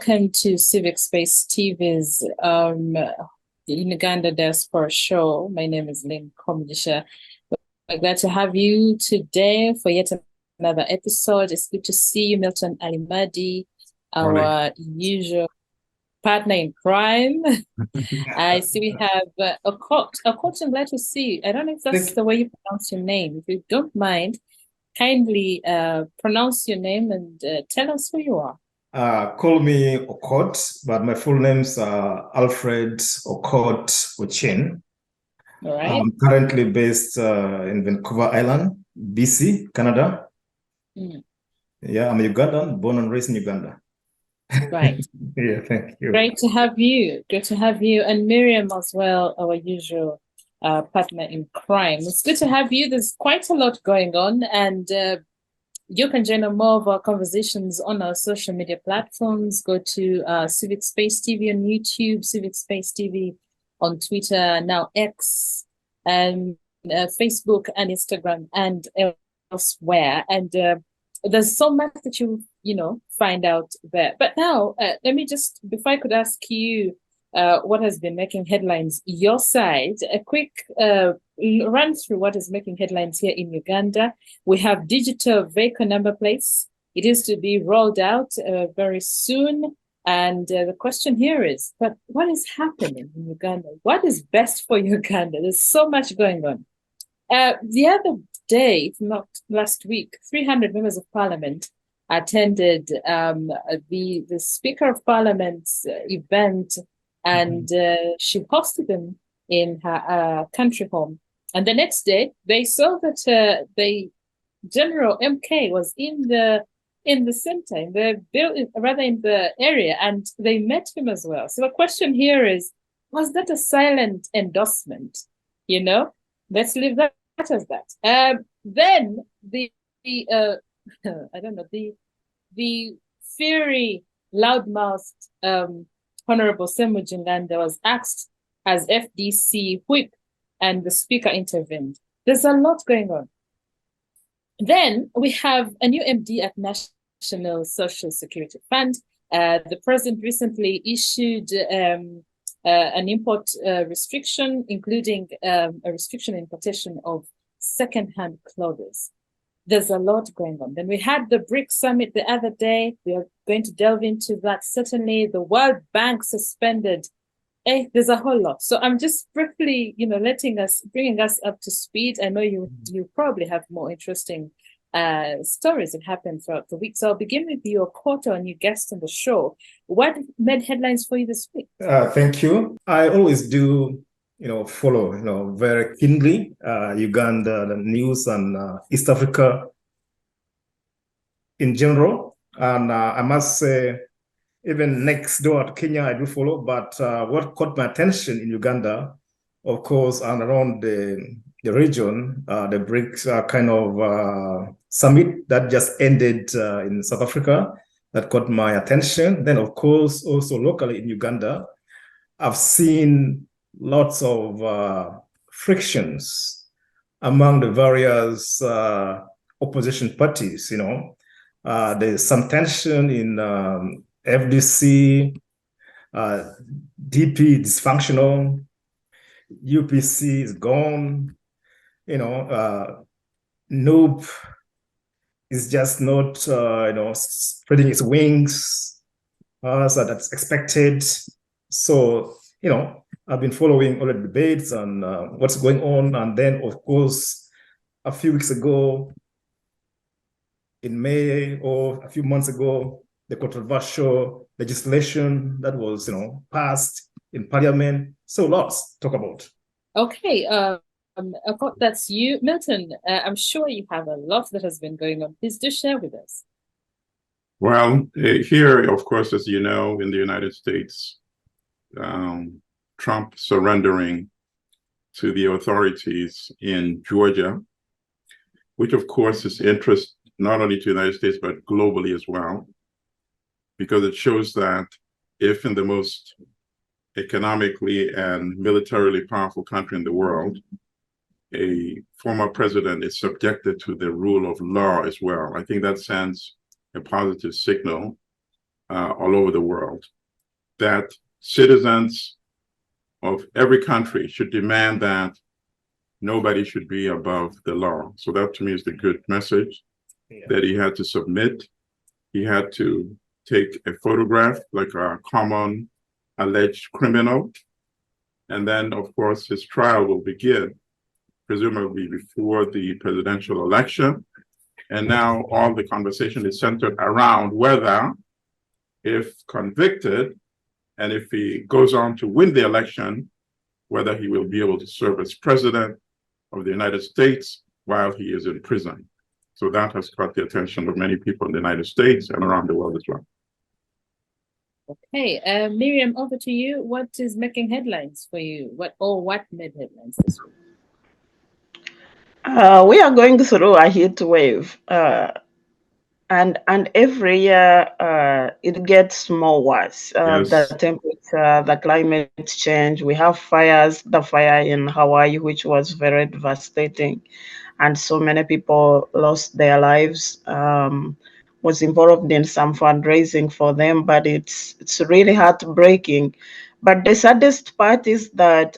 welcome to Civic Space TV's in Uganda Diaspora Show. My name is Lynn Komugisha. We're glad to have you today for yet another episode. It's good to see you, Milton Allimadi, our usual partner in crime. I see we have Okot. Okot, I'm glad to see you. I don't know if that's the way you pronounce your name. If you don't mind, kindly pronounce your name and tell us who you are. Call me Okot, but my full name's Alfred Okot Ochen. All right. I'm currently based in Vancouver Island, BC, Canada. Yeah, I'm a Ugandan, born and raised in Uganda. Right. Yeah, thank you. Great to have you. Good to have you. And Miriam as well, our usual partner in crime. It's good to have you. There's quite a lot going on, and you can join more of our conversations on our social media platforms. Go to Civic Space TV on YouTube, Civic Space TV on Twitter, now X, and Facebook and Instagram and elsewhere. And there's so much that you find out there. But now, let me just, before I could ask you what has been making headlines your side, a quick run through what is making headlines here in Uganda. We have digital vehicle number plates. It is to be rolled out very soon. And the question here is, but what is happening in Uganda? What is best for Uganda? There's so much going on. The other day, if not last week, 300 members of parliament attended the Speaker of Parliament's event, and she hosted them in her country home. And the next day, they saw that the General MK was in the center, in the building, rather in the area, and they met him as well. So the question here is, was that a silent endorsement? Let's leave that as that. Then the I don't know, the fiery, loudmouthed Honorable Semujinganda was asked as FDC whip, and the speaker intervened. There's a lot going on. Then we have a new MD at National Social Security Fund. The president recently issued an import restriction, including a restriction in importation of second-hand clothes. There's a lot going on. Then we had the BRICS summit the other day. We are going to delve into that. Certainly, the World Bank suspended. There's a whole lot. So I'm just briefly, bringing us up to speed. I know you probably have more interesting stories that happened throughout the week. So I'll begin with your quarter and your guest on the show. What made headlines for you this week? Thank you. I always do, follow, very keenly Uganda, the news, and East Africa in general. And I must say, even next door to Kenya, I do follow. But what caught my attention in Uganda, of course, and around the region, the BRICS kind of summit that just ended in South Africa, that caught my attention. Then, of course, also locally in Uganda, I've seen lots of frictions among the various opposition parties. There's some tension in FDC, DP dysfunctional, UPC is gone, NOOP is just not, spreading its wings, so that's expected. So, I've been following all the debates and what's going on. And then, of course, a few weeks ago, in May or a few months ago, the controversial legislation that was, passed in Parliament. So lots to talk about. Okay, that's you. Milton, I'm sure you have a lot that has been going on. Please do share with us. Well, here, of course, as you know, in the United States, Trump surrendering to the authorities in Georgia, which, of course, is interest not only to the United States, but globally as well, because it shows that if in the most economically and militarily powerful country in the world, a former president is subjected to the rule of law as well, I think that sends a positive signal all over the world, that citizens of every country should demand that nobody should be above the law. So that to me is the good message that he had to submit. He had to take a photograph like a common alleged criminal. And then, of course, his trial will begin, presumably before the presidential election. And now all the conversation is centered around whether, if convicted, and if he goes on to win the election, whether he will be able to serve as president of the United States while he is in prison. So that has caught the attention of many people in the United States and around the world as well. Okay, Miriam, over to you. What is making headlines for you? What made headlines this week? We are going through a heat wave, and every year it gets more worse. Yes. The temperature, the climate change. We have fires. The fire in Hawaii, which was very devastating, and so many people lost their lives. Was involved in some fundraising for them, but it's really heartbreaking. But the saddest part is that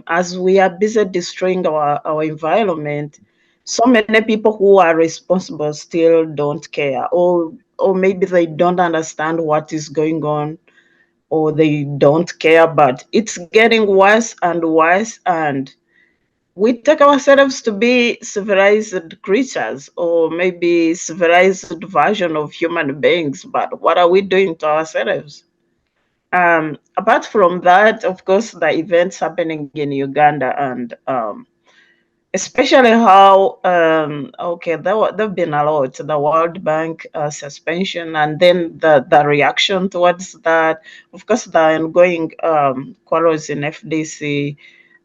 as we are busy destroying our environment, so many people who are responsible still don't care, or maybe they don't understand what is going on, or they don't care. But it's getting worse and worse, and we take ourselves to be civilized creatures, or maybe civilized version of human beings, but what are we doing to ourselves? Apart from that, of course, the events happening in Uganda, and especially how there've been a lot, the World Bank suspension, and then the reaction towards that, of course, the ongoing quarrels in FDC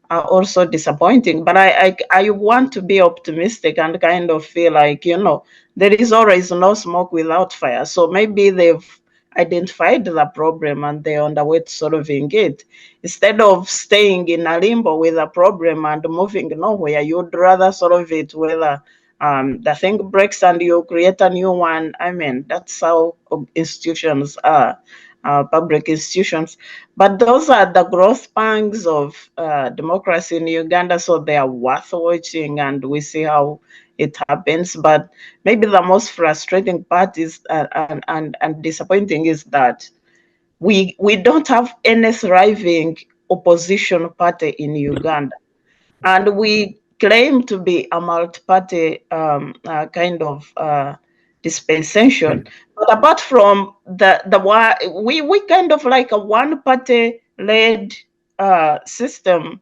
are also disappointing. But I want to be optimistic and kind of feel like, there is always no smoke without fire. So maybe they've identified the problem and they're on the way to solving it. Instead of staying in a limbo with a problem and moving nowhere, you'd rather solve it whether the thing breaks and you create a new one. I mean, that's how institutions are. Public institutions, but those are the growth pangs of democracy in Uganda, so they are worth watching, and we see how it happens. But maybe the most frustrating part is and disappointing is that we don't have any thriving opposition party in Uganda, and we claim to be a multi-party kind of dispensation. But apart from we kind of like a one-party led system,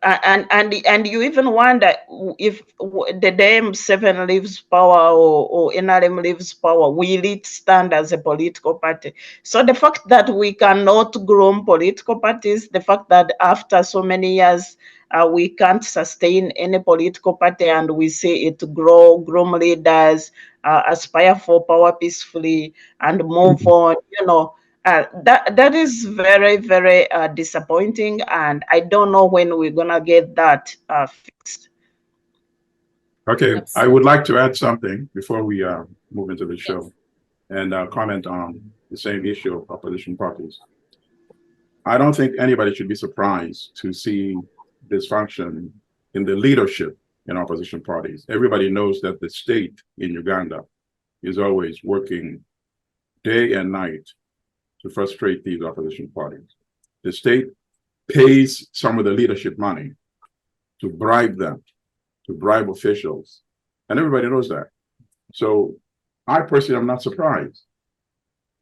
and you even wonder if the day M7 leaves power, or NRM leaves power, will it stand as a political party? So the fact that we cannot groom political parties, the fact that after so many years we can't sustain any political party, and we see it groom leaders, aspire for power peacefully, and move on, that is very, very disappointing, and I don't know when we're gonna get that fixed. Okay, I would like to add something before we move into the show, and comment on the same issue of opposition parties. I don't think anybody should be surprised to see dysfunction in the leadership in opposition parties. Everybody knows that the state in Uganda is always working day and night to frustrate these opposition parties. The state pays some of the leadership money to bribe them, to bribe officials, and everybody knows that. So I personally am not surprised.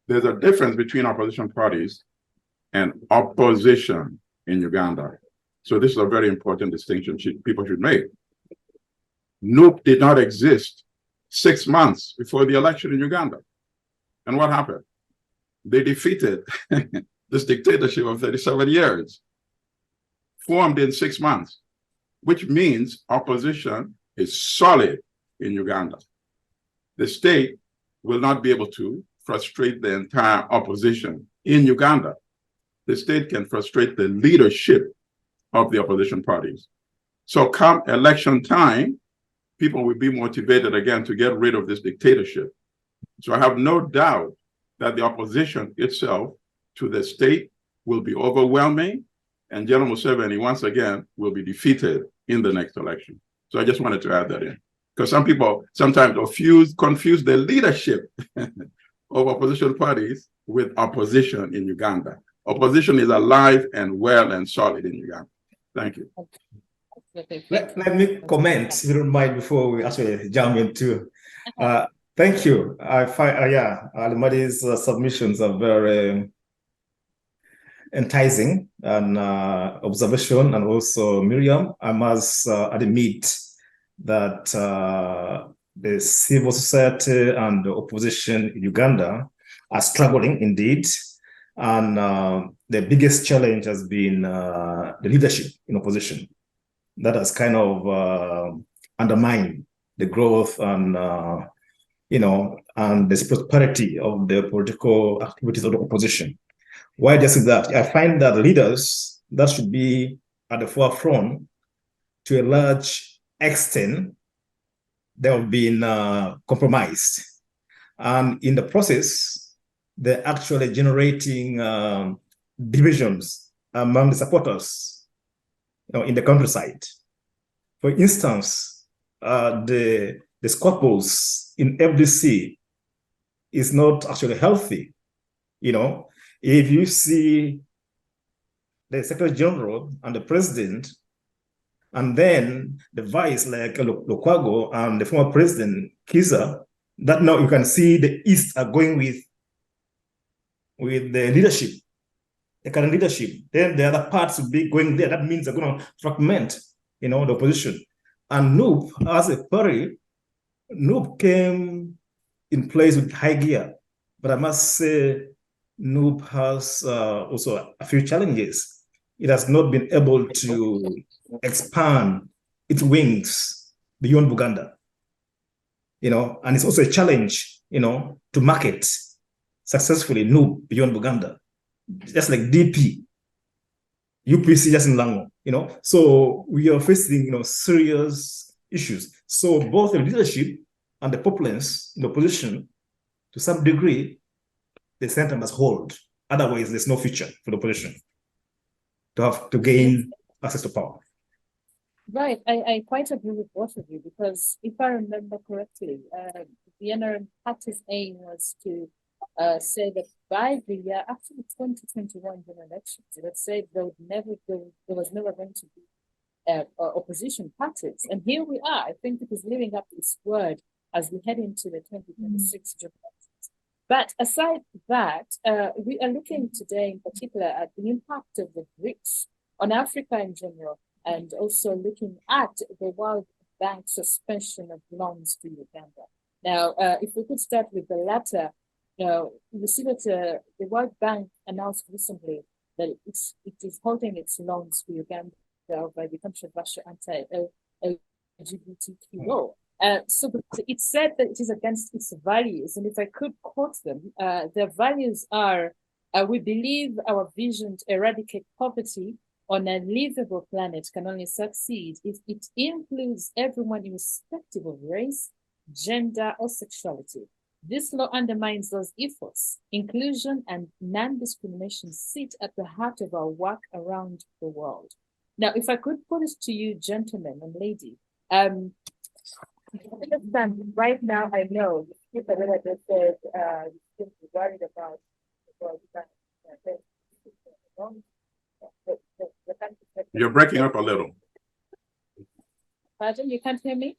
There's a difference between opposition parties and opposition in Uganda. So this is a very important distinction people should make. NUP did not exist 6 months before the election in Uganda. And what happened? They defeated this dictatorship of 37 years, formed in 6 months, which means opposition is solid in Uganda. The state will not be able to frustrate the entire opposition in Uganda. The state can frustrate the leadership of the opposition parties. So come election time, people will be motivated again to get rid of this dictatorship. So I have no doubt that the opposition itself to the state will be overwhelming, and General Museveni, once again, will be defeated in the next election. So I just wanted to add that in, because some people sometimes confuse the leadership of opposition parties with opposition in Uganda. Opposition is alive and well and solid in Uganda. Thank you. Let me comment, if you don't mind, before we actually jump into. Thank you. I find, Allimadi's submissions are very enticing and observation, and also Miriam, I must admit that the civil society and the opposition in Uganda are struggling indeed. And the biggest challenge has been the leadership in opposition. That has kind of undermined the growth and, and the prosperity of the political activities of the opposition. Why just that? I find that leaders that should be at the forefront to a large extent, they have been compromised. And in the process, they're actually generating divisions among the supporters in the countryside. For instance, the squabbles in FDC is not actually healthy. If you see the Secretary General and the President, and then the vice like Lukwago and the former President Kiza, that now you can see the East are going with the leadership, the current leadership. Then the other parts will be going there. That means they're going to fragment, the opposition. And Noob, as a party, Noob came in place with high gear. But I must say, Noob has also a few challenges. It has not been able to expand its wings beyond Uganda, and it's also a challenge, to market successfully Noob beyond Uganda, just like DP, UPC just in Lango, So we are facing, serious issues. So both the leadership and the populace in the opposition, to some degree, the center must hold. Otherwise, there's no future for the opposition to gain access to power. Right, I quite agree with both of you, because if I remember correctly, the NRM party's aim was to say that by the year after the 2021 general elections, it said there was never going to be opposition parties. And here we are. I think it is living up to its word as we head into the 2026 general elections. But aside from that, we are looking today in particular at the impact of the BRICS on Africa in general, and also looking at the World Bank suspension of loans to Uganda. Now, if we could start with the latter, we see that the World Bank announced recently that it is holding its loans to Uganda by the controversial anti-LGBTQ law. So it said that it is against its values, and if I could quote them, their values are, we believe our vision to eradicate poverty on a livable planet can only succeed if it includes everyone irrespective of race, gender, or sexuality. This law undermines those efforts. Inclusion and non-discrimination sit at the heart of our work around the world. Now, if I could put it to you, gentlemen and lady, right now I know people that just said you're worried about You're breaking up a little. Pardon, you can't hear me?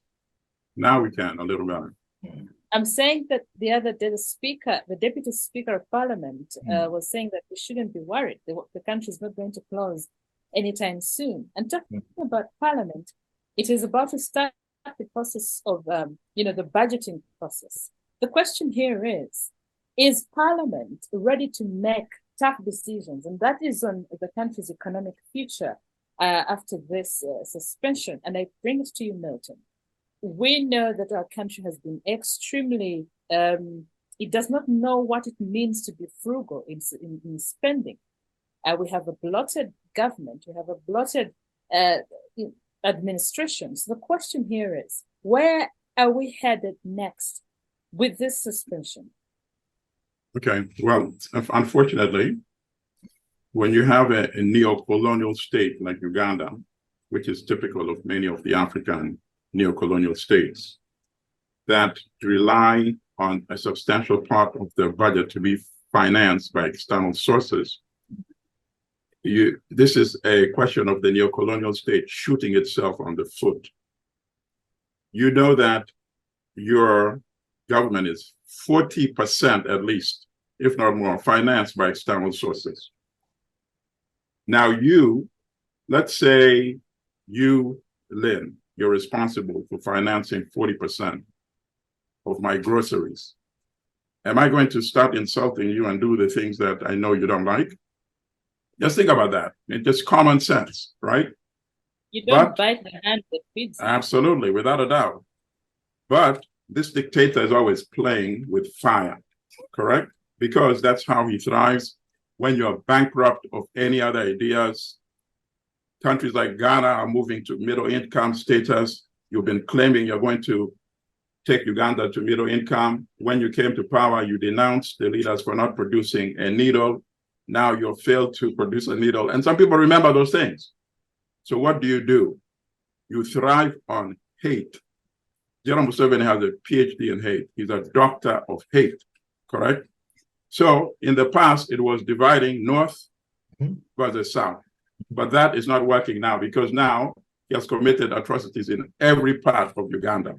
Now we can, a little better. I'm saying that the other day, the Deputy Speaker of Parliament was saying that we shouldn't be worried. The country is not going to close anytime soon. And talking about Parliament, it is about to start the process of, the budgeting process. The question here is Parliament ready to make tough decisions? And that is on the country's economic future after this suspension. And I bring it to you, Milton. We know that our country has been extremely, it does not know what it means to be frugal in spending. We have a bloated government, we have a bloated administration. So the question here is, where are we headed next with this suspension? Okay, well, unfortunately, when you have a neo-colonial state like Uganda, which is typical of many of the African neo-colonial states, that rely on a substantial part of their budget to be financed by external sources, this is a question of the neo-colonial state shooting itself on the foot. You know that your government is 40% at least, if not more, financed by external sources. Now let's say you, Lynn, you're responsible for financing 40% of my groceries. Am I going to start insulting you and do the things that I know you don't like? Just think about that. It's just common sense, right? You don't bite the hand that feeds you. Absolutely, without a doubt. But this dictator is always playing with fire, correct? Because that's how he thrives. When you're bankrupt of any other ideas, countries like Ghana are moving to middle income status. You've been claiming you're going to take Uganda to middle income. When you came to power, you denounced the leaders for not producing a needle. Now you've failed to produce a needle. And some people remember those things. So what do? You thrive on hate. General Museveni has a PhD in hate. He's a doctor of hate, correct? So in the past, it was dividing North versus South. But that is not working now because now he has committed atrocities in every part of Uganda.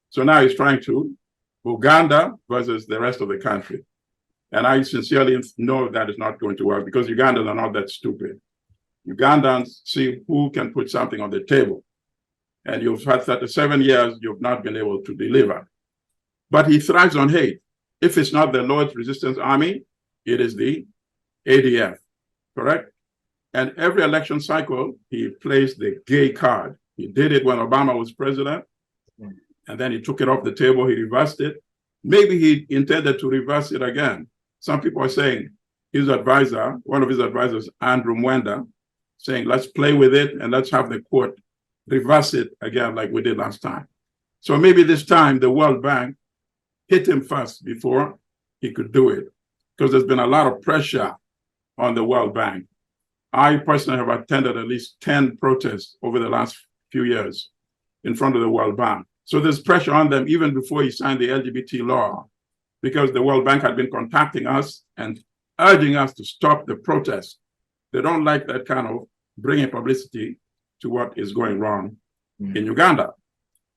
So now he's trying to Uganda versus the rest of the country. And I sincerely know that is not going to work because Ugandans are not that stupid. Ugandans see who can put something on the table. And you've had 37 years, you've not been able to deliver. But he thrives on hate. If it's not the Lord's Resistance Army, it is the ADF, correct? And every election cycle, he plays the gay card. He did it when Obama was president, and then he took it off the table, he reversed it. Maybe he intended to reverse it again. Some people are saying his advisor, one of his advisors, Andrew Mwenda, saying, let's play with it and let's have the court reverse it again like we did last time. So maybe this time the World Bank hit him first before he could do it, because there's been a lot of pressure on the World Bank. I personally have attended at least 10 protests over the last few years in front of the World Bank. So there's pressure on them even before he signed the LGBT law, because the World Bank had been contacting us and urging us to stop the protests. They don't like that kind of bringing publicity to what is going wrong in Uganda.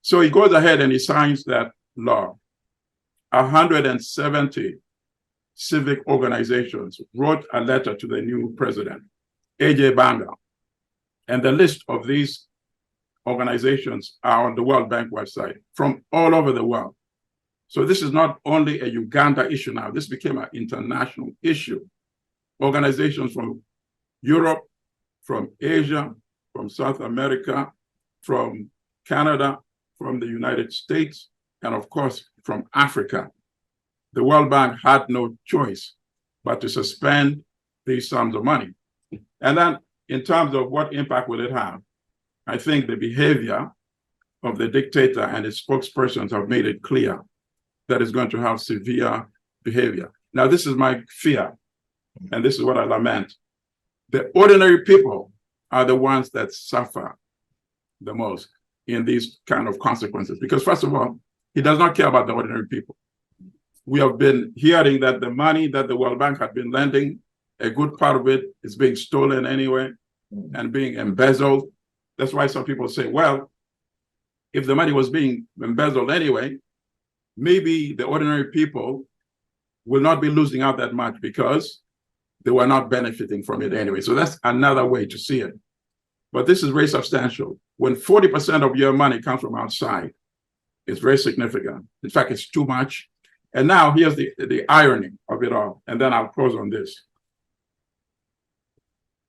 So he goes ahead and he signs that law. 170 civic organizations wrote a letter to the new president, AJ Banga. And the list of these organizations are on the World Bank website from all over the world. So this is not only a Uganda issue now, this became an international issue. Organizations from Europe, from Asia, from South America, from Canada, from the United States, and of course, from Africa. The World Bank had no choice but to suspend these sums of money. And then in terms of what impact will it have, I think the behavior of the dictator and his spokespersons have made it clear that it's going to have severe behavior. Now, this is my fear, and this is what I lament. The ordinary people are the ones that suffer the most in these kind of consequences. Because first of all, he does not care about the ordinary people. We have been hearing that the money that the World Bank had been lending, a good part of it is being stolen anyway and being embezzled. That's why some people say, well, if the money was being embezzled anyway, maybe the ordinary people will not be losing out that much because they were not benefiting from it anyway. So that's another way to see it. But this is very substantial. When 40% of your money comes from outside, it's very significant. In fact, it's too much. And now here's the irony of it all. And then I'll close on this.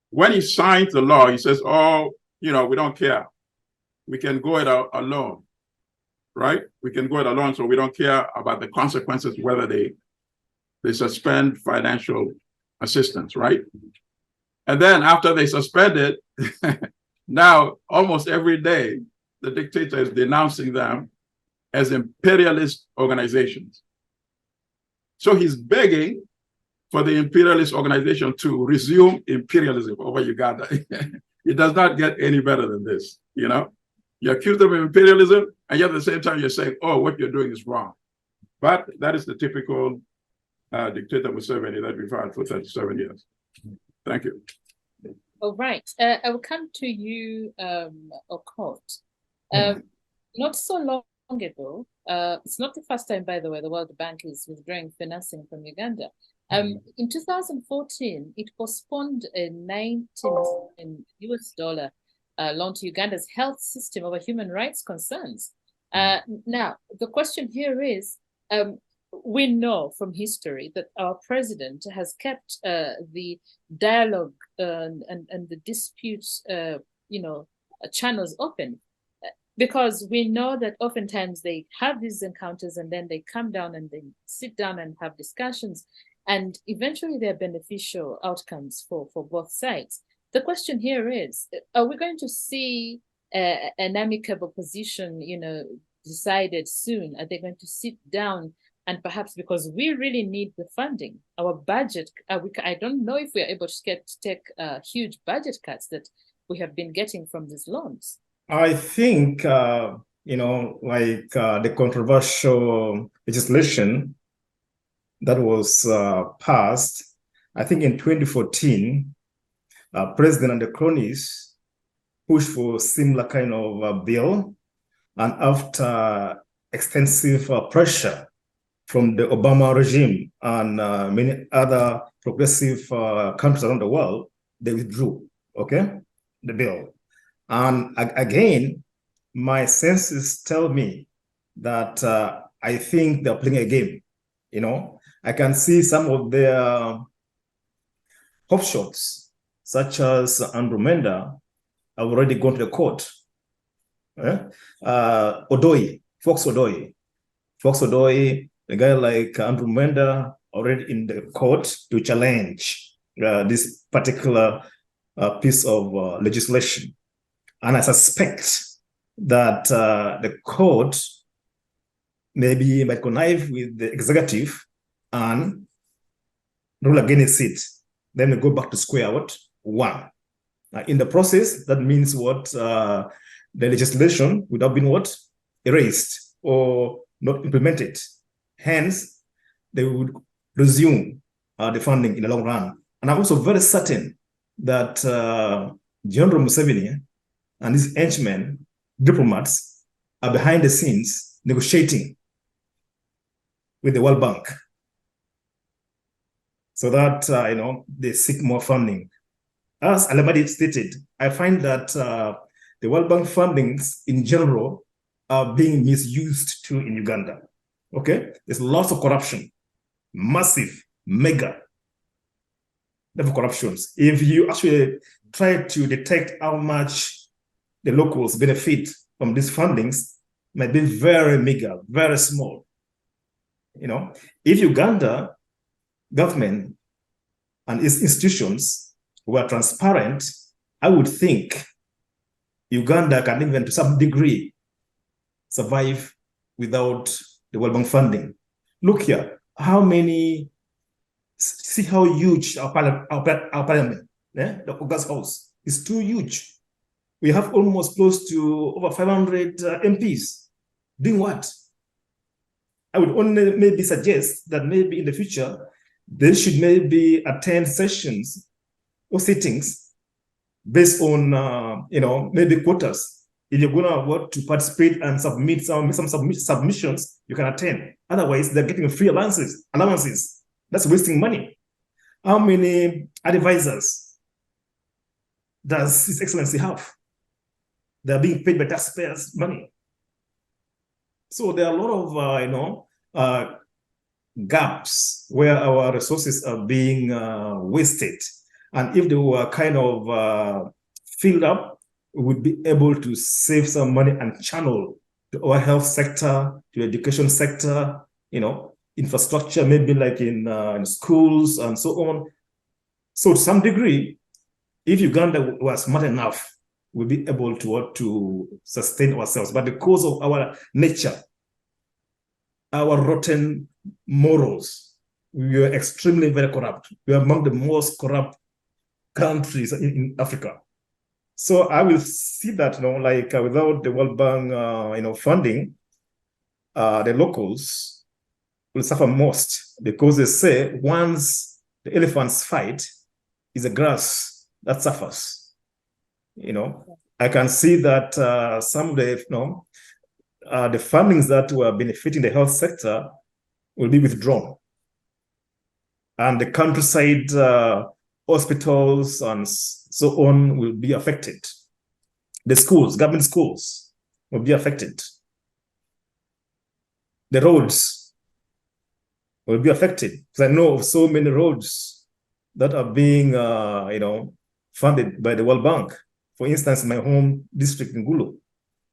When he signs the law, he says, oh, we don't care. We can go it alone, right? We can go it alone, so we don't care about the consequences, whether they suspend financial assistance, right? And then after they suspend it, now almost every day, the dictator is denouncing them as imperialist organizations. So he's begging for the imperialist organization to resume imperialism over Uganda. It does not get any better than this, you know? You accuse them of imperialism, and yet at the same time you're saying, oh, what you're doing is wrong. But that is the typical dictator Museveni that we've had for 37 years. Thank you. All right. I will come to you, Okot. Not so long ago, it's not the first time, by the way, the World Bank is withdrawing financing from Uganda. In 2014, it postponed a $19 million loan to Uganda's health system over human rights concerns. Now, the question here is, we know from history that our president has kept the dialogue and the dispute, channels open, because we know that oftentimes they have these encounters and then they come down and they sit down and have discussions, and eventually they're beneficial outcomes for both sides. The question here is, are we going to see an amicable position, decided soon? Are they going to sit down and perhaps, because we really need the funding, our budget, I don't know if we are able to take huge budget cuts that we have been getting from these loans. I think, the controversial legislation that was passed, I think in 2014, President and the cronies pushed for similar kind of bill. And after extensive pressure from the Obama regime and many other progressive countries around the world, they withdrew, the bill. And again, my senses tell me that I think they're playing a game. I can see some of their offshoots, such as Andrew Menda, have already gone to the court. Fox Odoi, a guy like Andrew Menda, already in the court to challenge this particular piece of legislation. And I suspect that the court might connive with the executive and rule against it. Then we go back to square one. In the process, that means the legislation would have been erased or not implemented. Hence, they would resume the funding in the long run. And I'm also very certain that General Museveni and his henchmen, diplomats, are behind the scenes negotiating with the World Bank so that, they seek more funding. As Allimadi stated, I find that the World Bank fundings in general are being misused too in Uganda. There's lots of corruption, massive, mega level corruptions. If you actually try to detect how much the locals benefit from these fundings, might be very meager, very small. If Uganda government and its institutions were transparent, I would think Uganda can even to some degree survive without the World Bank funding. Look here, see how huge our parliament, the August House is too huge. We have almost close to over 500 MPs. Doing what? I would only maybe suggest that maybe in the future, they should maybe attend sessions or sittings based on, maybe quotas. If you're going to want to participate and submit some submissions, you can attend. Otherwise, they're getting free allowances. That's wasting money. How many advisors does His Excellency have? They're being paid by taxpayers' money. So there are a lot of, gaps where our resources are being wasted. And if they were kind of filled up, we would be able to save some money and channel to our health sector, to the education sector, infrastructure, maybe like in schools and so on. So to some degree, if Uganda was smart enough, we'll be able to sustain ourselves. But because of our nature, our rotten morals, we are extremely very corrupt. We are among the most corrupt countries in Africa. So I will see that, like without the World Bank, funding, the locals will suffer most, because they say once the elephants fight, it's the grass that suffers. I can see that some of the, the fundings that were benefiting the health sector will be withdrawn, and the countryside hospitals and so on will be affected. The schools, government schools, will be affected. The roads will be affected, because I know of so many roads that are being, funded by the World Bank. For instance, my home district in Gulu,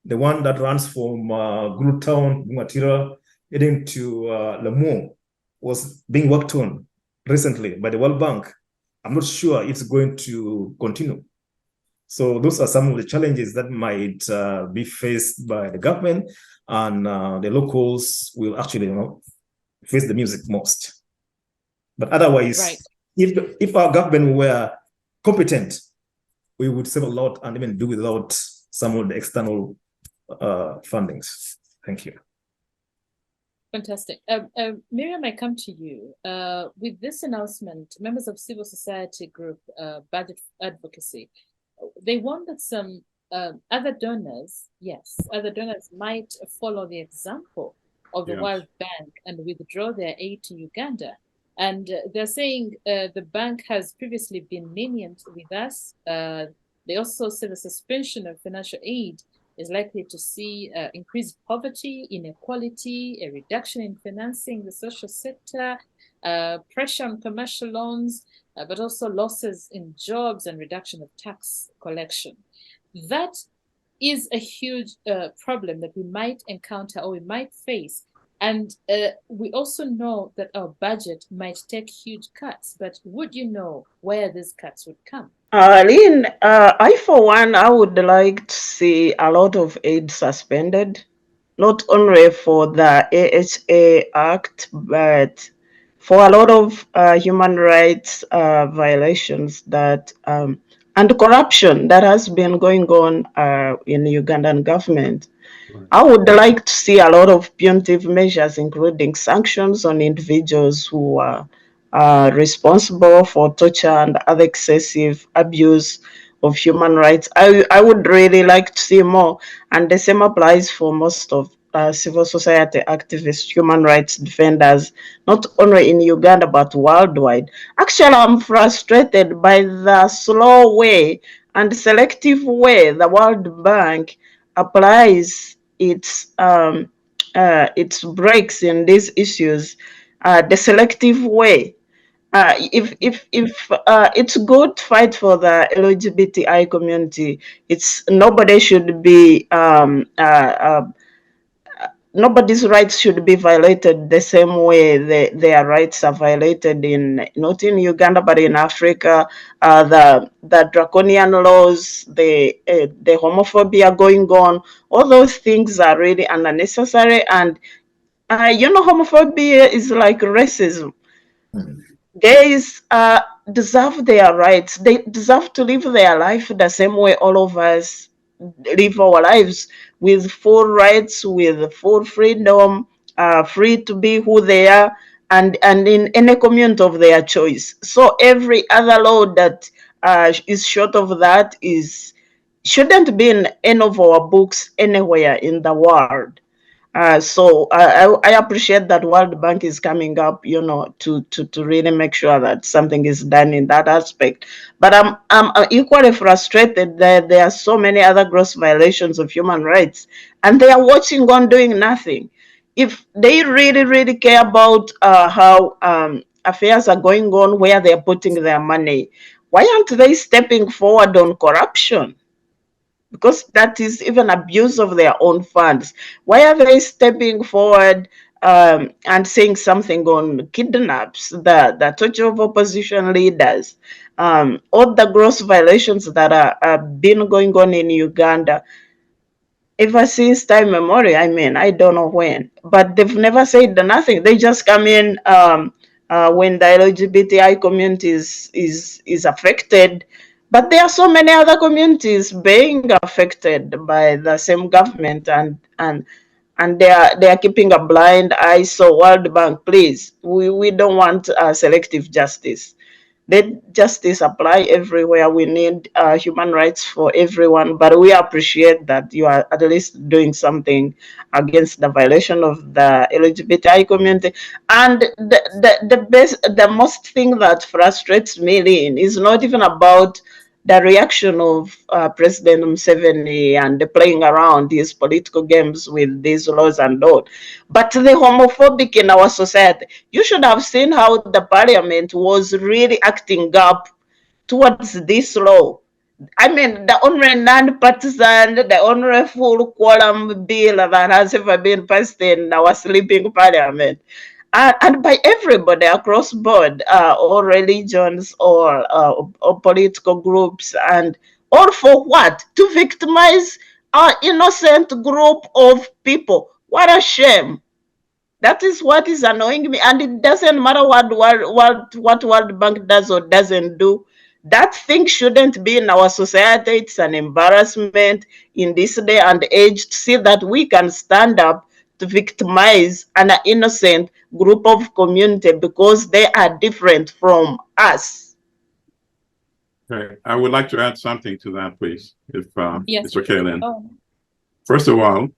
the one that runs from Gulu town, Matira, heading to Lamu, was being worked on recently by the World Bank. I'm not sure it's going to continue. So those are some of the challenges that might be faced by the government, and the locals will actually, face the music most. But otherwise, Right. if our government were competent, we would save a lot and even do without some of the external fundings. Thank you. Fantastic. Miriam, I come to you. With this announcement, members of civil society group Budget Advocacy, they want that some other donors might follow the example of the Yes. World Bank and withdraw their aid to Uganda. And they're saying the bank has previously been lenient with us. They also say the suspension of financial aid is likely to see increased poverty, inequality, a reduction in financing the social sector, pressure on commercial loans, but also losses in jobs and reduction of tax collection. That is a huge problem that we might encounter or we might face. And we also know that our budget might take huge cuts, but would you know where these cuts would come? Lynn, I for one, I would like to see a lot of aid suspended, not only for the AHA Act, but for a lot of human rights violations that and corruption that has been going on in the Ugandan government. Right. I would like to see a lot of punitive measures, including sanctions on individuals who are responsible for torture and other excessive abuse of human rights. I would really like to see more, and the same applies for most of civil society activists, human rights defenders, not only in Uganda but worldwide. Actually, I'm frustrated by the slow way and selective way the World Bank applies its breaks in these issues, the selective way. If it's good to fight for the LGBTI community, it's nobody should be nobody's rights should be violated the same way their rights are violated in not in Uganda but in Africa. The draconian laws, the homophobia going on, all those things are really unnecessary. And homophobia is like racism. Gays deserve their rights. They deserve to live their life the same way all of us live our lives, with full rights, with full freedom, free to be who they are, and in any community of their choice. So every other law that is short of that shouldn't be in any of our books anywhere in the world. So I appreciate that World Bank is coming up, to really make sure that something is done in that aspect. But I'm equally frustrated that there are so many other gross violations of human rights, and they are watching on doing nothing. If they really, really care about how affairs are going on, where they're putting their money, why aren't they stepping forward on corruption? Because that is even abuse of their own funds. Why are they stepping forward and saying something on kidnaps, the torture of opposition leaders, all the gross violations that are been going on in Uganda ever since time memorial? I mean, I don't know when, but they've never said nothing. They just come in when the LGBTI community is affected. But there are so many other communities being affected by the same government, and they are keeping a blind eye. So World Bank, please, we don't want selective justice. Let justice apply everywhere. We need human rights for everyone, but we appreciate that you are at least doing something against the violation of the LGBTI community. And the most thing that frustrates me, Lynn, is not even about the reaction of President Museveni and the playing around these political games with these laws and all, but the homophobic in our society. You should have seen how the parliament was really acting up towards this law. I mean, the only non-partisan, the only full quorum bill that has ever been passed in our sleeping parliament. And by everybody across board, all religions or political groups, and all for what? To victimize our innocent group of people. What a shame. That is what is annoying me. And it doesn't matter what World Bank does or doesn't do. That thing shouldn't be in our society. It's an embarrassment in this day and age to see that we can stand up to victimize an innocent group of community because they are different from us. Okay, I would like to add something to that, please, if Yes. it's okay, Lynn. Oh. First of all,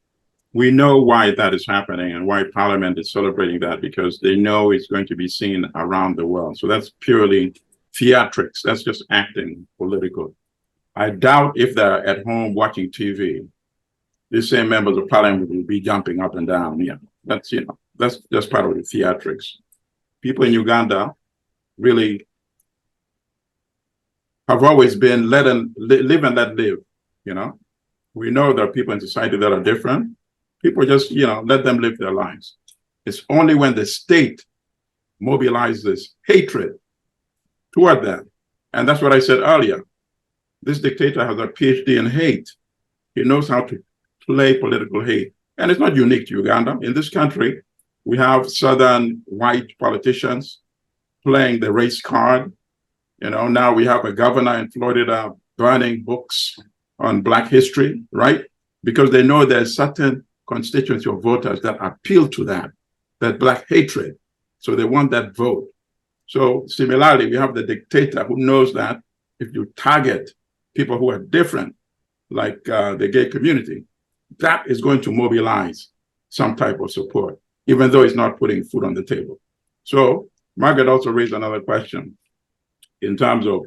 we know why that is happening and why Parliament is celebrating that, because they know it's going to be seen around the world. So that's purely theatrics. That's just acting political. I doubt if they're at home watching TV, these same members of Parliament will be jumping up and down. Yeah, that's just part of the theatrics. People in Uganda really have always been live and let live. We know there are people in society that are different. People just, let them live their lives. It's only when the state mobilizes hatred toward them. And that's what I said earlier. This dictator has a PhD in hate. He knows how to play political hate. And it's not unique to Uganda. In this country, we have Southern white politicians playing the race card. Now we have a governor in Florida burning books on Black history, right? Because they know there's certain constituency of voters that appeal to that Black hatred. So they want that vote. So similarly, we have the dictator who knows that if you target people who are different, like the gay community, that is going to mobilize some type of support, even though it's not putting food on the table. So Margaret also raised another question in terms of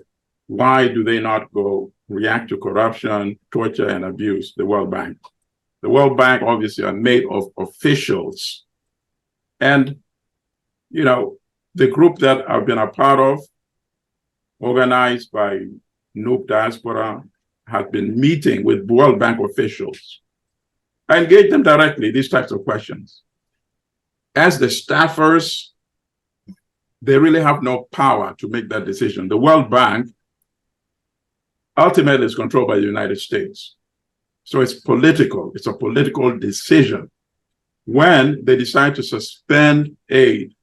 why do they not go react to corruption, torture, and abuse, the World Bank. The World Bank obviously are made of officials. And, the group that I've been a part of, organized by Noob Diaspora, has been meeting with World Bank officials. I engage them directly, these types of questions. As the staffers, they really have no power to make that decision. The World Bank ultimately is controlled by the United States. So it's political. It's a political decision. When they decide to suspend aid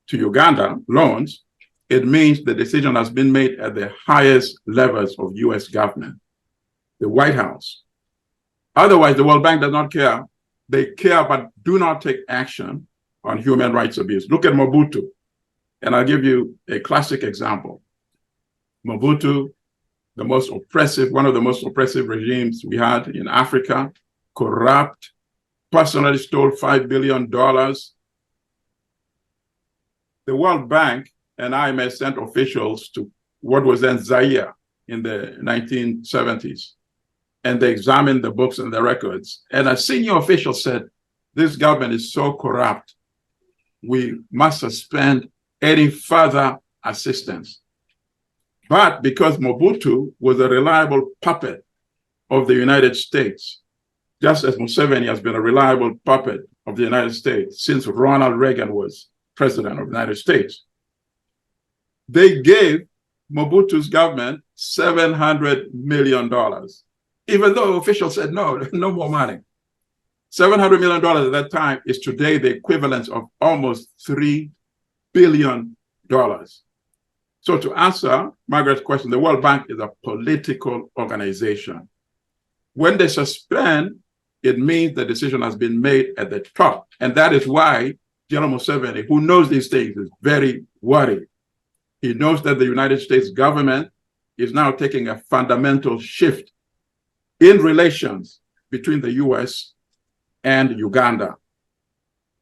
to Uganda, loans, it means the decision has been made at the highest levels of US government, the White House. Otherwise, the World Bank does not care. They care, but do not take action on human rights abuse. Look at Mobutu. And I'll give you a classic example. Mobutu, one of the most oppressive regimes we had in Africa, corrupt, personally stole $5 billion. The World Bank and IMF sent officials to what was then Zaire in the 1970s. And they examined the books and the records. And a senior official said, this government is so corrupt, we must suspend any further assistance. But because Mobutu was a reliable puppet of the United States, just as Museveni has been a reliable puppet of the United States since Ronald Reagan was president of the United States, they gave Mobutu's government $700 million, even though officials said, no more money. $700 million at that time is today the equivalent of almost $3 billion. So to answer Margaret's question, the World Bank is a political organization. When they suspend, it means the decision has been made at the top. And that is why General Museveni, who knows these things, is very worried. He knows that the United States government is now taking a fundamental shift in relations between the US and Uganda.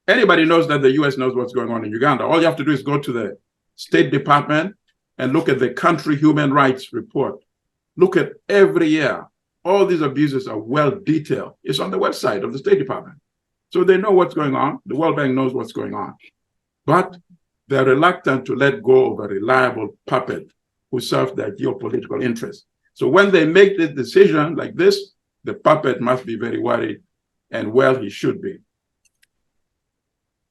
Anybody knows that the US knows what's going on in Uganda. All you have to do is go to the State Department and look at the country human rights report. Look at every year. All these abuses are well detailed. It's on the website of the State Department. So they know what's going on. The World Bank knows what's going on. But they're reluctant to let go of a reliable puppet who serves their geopolitical interests. So when they make the decision like this, the puppet must be very worried, and well, he should be.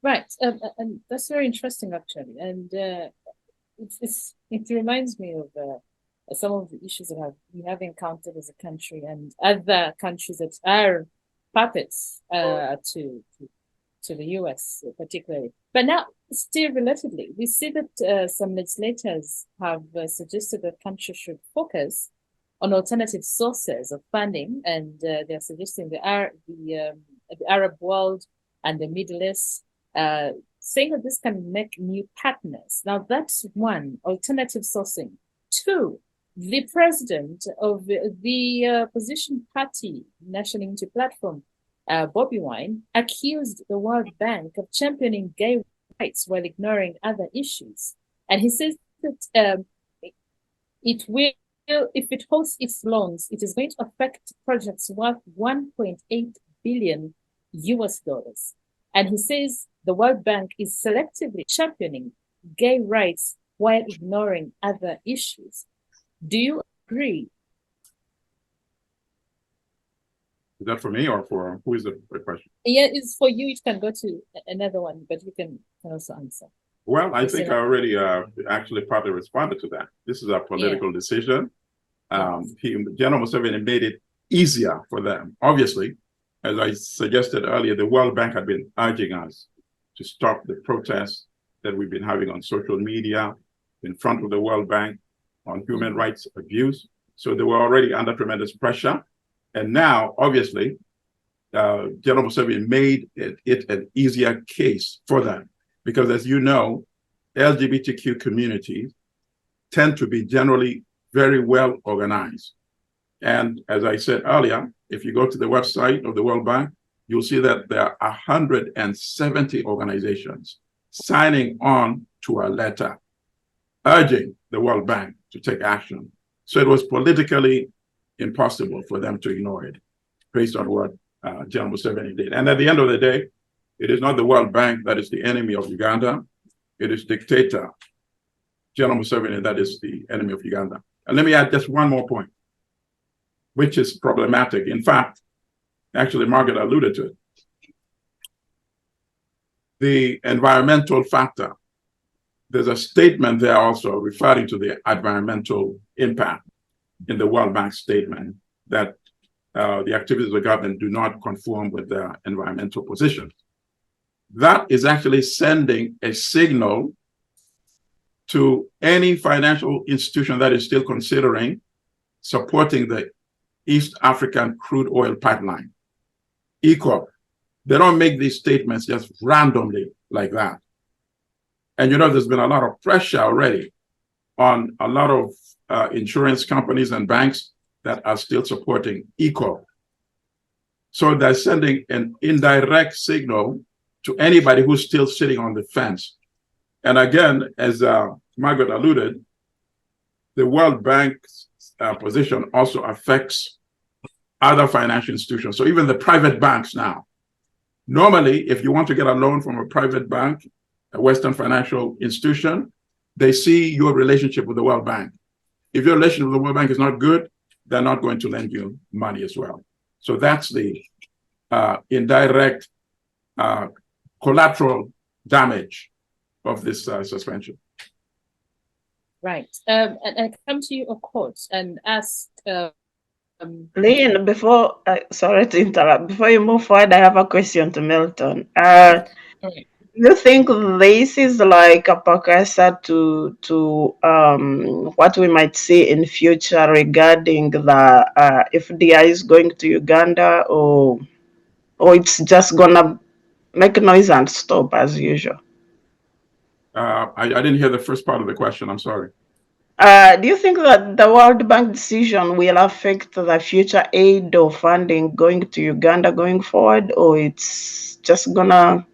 Right, and that's very interesting, actually. And it reminds me of some of the issues that we have encountered as a country and other countries that are puppets to the US particularly. But now, still relatively, we see that some legislators have suggested that countries should focus on alternative sources of funding, and they're suggesting the Arab world and the Middle East, saying that this can make new partners. Now, that's one, alternative sourcing. Two, the president of the opposition party, National Unity Platform, Bobby Wine, accused the World Bank of championing gay rights while ignoring other issues. And he says that it will, if it hosts its loans, it is going to affect projects worth $1.8 billion. And he says the World Bank is selectively championing gay rights while ignoring other issues. Do you agree? Is that for me or for who is the question? Yeah, it's for you. It can go to another one, but you can also answer. Well, I think I already actually partly responded to that. This is a political decision. General Museveni made it easier for them. Obviously, as I suggested earlier, the World Bank had been urging us to stop the protests that we've been having on social media in front of the World Bank on human rights abuse. So they were already under tremendous pressure. And now, obviously, General Museveni made it an easier case for them. Because as you know, LGBTQ communities tend to be generally very well organized. And as I said earlier, if you go to the website of the World Bank, you'll see that there are 170 organizations signing on to a letter urging the World Bank to take action. So it was politically impossible for them to ignore it based on what General Museveni did. And at the end of the day, it is not the World Bank that is the enemy of Uganda. It is dictator General Museveni that is the enemy of Uganda. And let me add just one more point, which is problematic. In fact, actually, Margaret alluded to it. The environmental factor. There's a statement there also referring to the environmental impact in the World Bank statement that the activities of the government do not conform with their environmental position. That is actually sending a signal to any financial institution that is still considering supporting the East African crude oil pipeline, ECOP. They don't make these statements just randomly like that. And you know, there's been a lot of pressure already on a lot of insurance companies and banks that are still supporting ECOP. So they're sending an indirect signal to anybody who's still sitting on the fence. And again, as Margaret alluded, the World Bank's position also affects other financial institutions. So even the private banks now. Normally, if you want to get a loan from a private bank, a Western financial institution, they see your relationship with the World Bank. If your relationship with the World Bank is not good, they're not going to lend you money as well. So that's the indirect collateral damage of this suspension. Right. And I come to you, Okot, and ask. Lynn, sorry to interrupt. Before you move forward, I have a question to Milton. you think this is like a precursor to what we might see in future regarding the FDI is going to Uganda, or it's just gonna make noise and stop as usual? I didn't hear the first part of the question. I'm sorry. Do you think that the World Bank decision will affect the future aid or funding going to Uganda going forward, or it's just gonna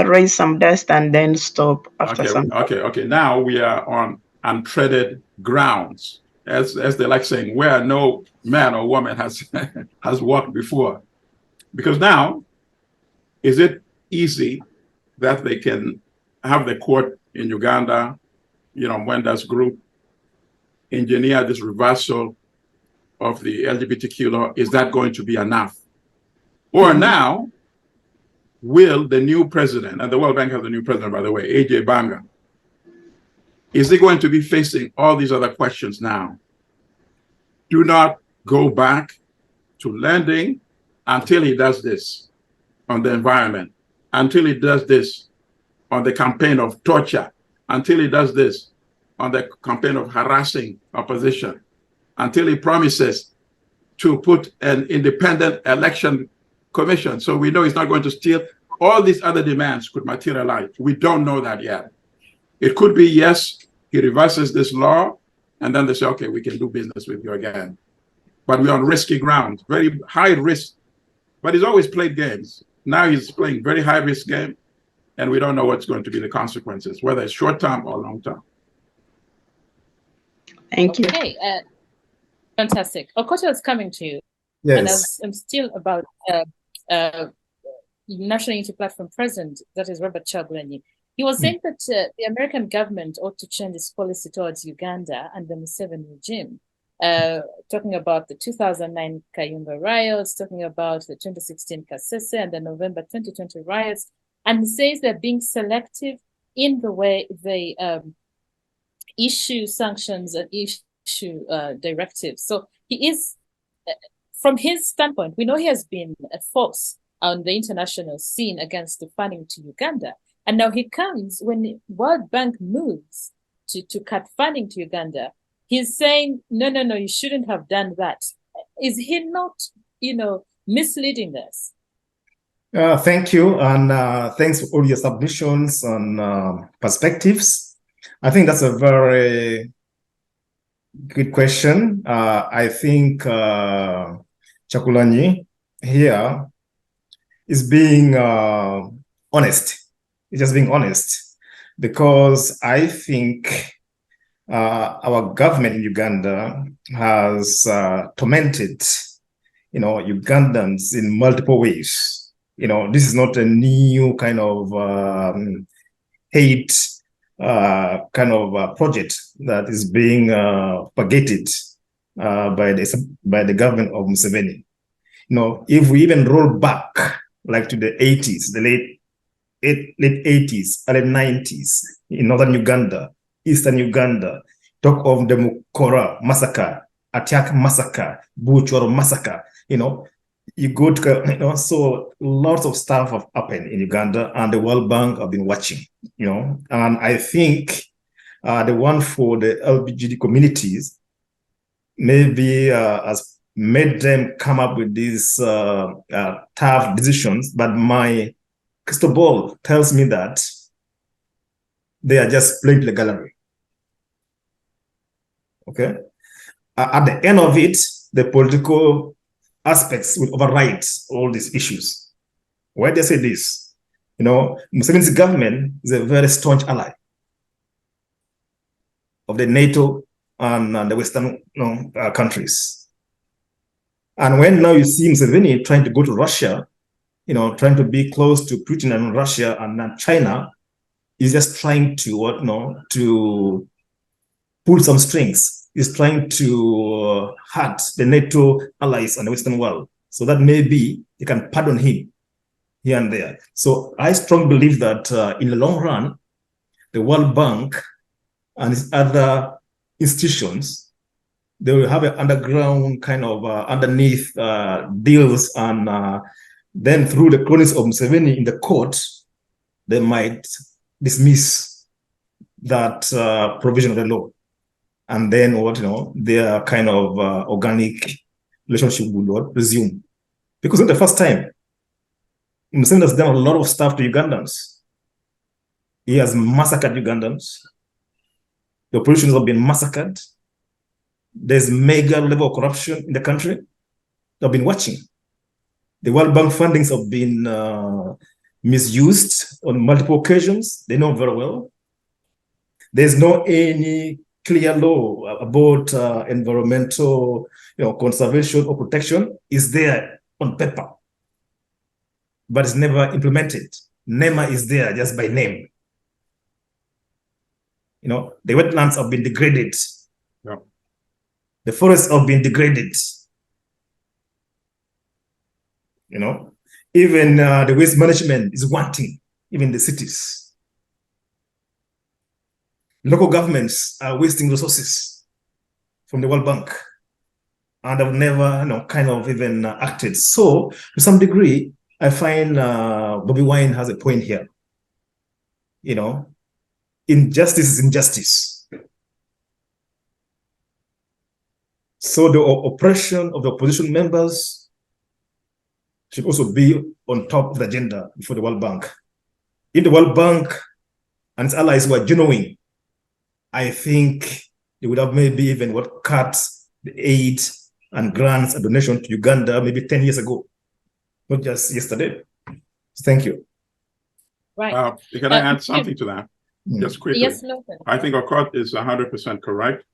raise some dust and then stop after some? Okay. Now we are on untreaded grounds, as they like saying, where no man or woman has has walked before. Because now, is it easy that they can have the court in Uganda, Mwenda's group, engineer this reversal of the LGBTQ law? Is that going to be enough? Or now, will the new president, and the World Bank has a new president, by the way, AJ Banga, is he going to be facing all these other questions now? Do not go back to lending until he does this on the environment, until he does this on the campaign of torture, until he does this on the campaign of harassing opposition, until he promises to put an independent election commission. So we know he's not going to steal. All these other demands could materialize. We don't know that yet. It could be, yes, he reverses this law, and then they say, okay, we can do business with you again. But we're on risky ground, very high risk. But he's always played games. Now he's playing very high risk game, and we don't know what's going to be the consequences, whether it's short term or long term. Thank you. Okay, fantastic. Okot is coming to you. Yes. And I'm still about National Unity Platform President, that is Robert Chagulanyi. He was saying that the American government ought to change its policy towards Uganda and the Museveni regime, talking about the 2009 Kayumba riots, talking about the 2016 Kasese and the November 2020 riots, and says they're being selective in the way they issue sanctions and issue directives. So he is, from his standpoint, we know he has been a force on the international scene against the funding to Uganda. And now he comes, when the World Bank moves to cut funding to Uganda, he's saying, no, you shouldn't have done that. Is he not, misleading us? Thank you, and thanks for all your submissions and perspectives. I think that's a very good question. I think Chagulanyi here is being honest. He's just being honest, because I think our government in Uganda has tormented, Ugandans in multiple ways. This is not a new kind of hate kind of project that is being propagated by the government of Museveni. If we even roll back like to the 80s, the late 80s, early 90s, in northern Uganda, eastern Uganda, talk of the Mukora massacre, Atiak massacre, Buchoro massacre, you go to, so lots of stuff have happened in Uganda, and the World Bank have been watching, and I think the one for the LGBT communities maybe has made them come up with these tough decisions, but my crystal ball tells me that they are just playing to the gallery. Okay? At the end of it, the political aspects will override all these issues. Why do I say this? Museveni's government is a very staunch ally of the NATO and the Western countries. And when now you see Museveni trying to go to Russia, trying to be close to Putin and Russia and China, is just trying to, to pull some strings. He's trying to hurt the NATO allies and the Western world. So that maybe they can pardon him here and there. So I strongly believe that in the long run, the World Bank and its other institutions, they will have an underground kind of underneath deals, and then through the cronies of Museveni in the court, they might dismiss that provision of the law. And then their kind of organic relationship would resume. Because not the first time, Museveni has done a lot of stuff to Ugandans. He has massacred Ugandans. The oppositions have been massacred. There's mega level of corruption in the country. They've been watching. The World Bank fundings have been misused on multiple occasions. They know very well. There's no any clear law about environmental conservation or protection. Is there on paper, but it's never implemented. NEMA is there just by name. The wetlands have been degraded. Yeah. The forests have been degraded. Even the waste management is wanting, even the cities. Local governments are wasting resources from the World Bank, and have never, kind of even acted. So, to some degree, I find Bobby Wine has a point here. Injustice is injustice. So the oppression of the opposition members should also be on top of the agenda before the World Bank. If the World Bank and its allies were genuine, I think they would have maybe even cut the aid and grants and donation to Uganda maybe 10 years ago, not just yesterday. Thank you. Right. Can I add something to that? Just quickly. Yes, Milton. I think Okot is 100% correct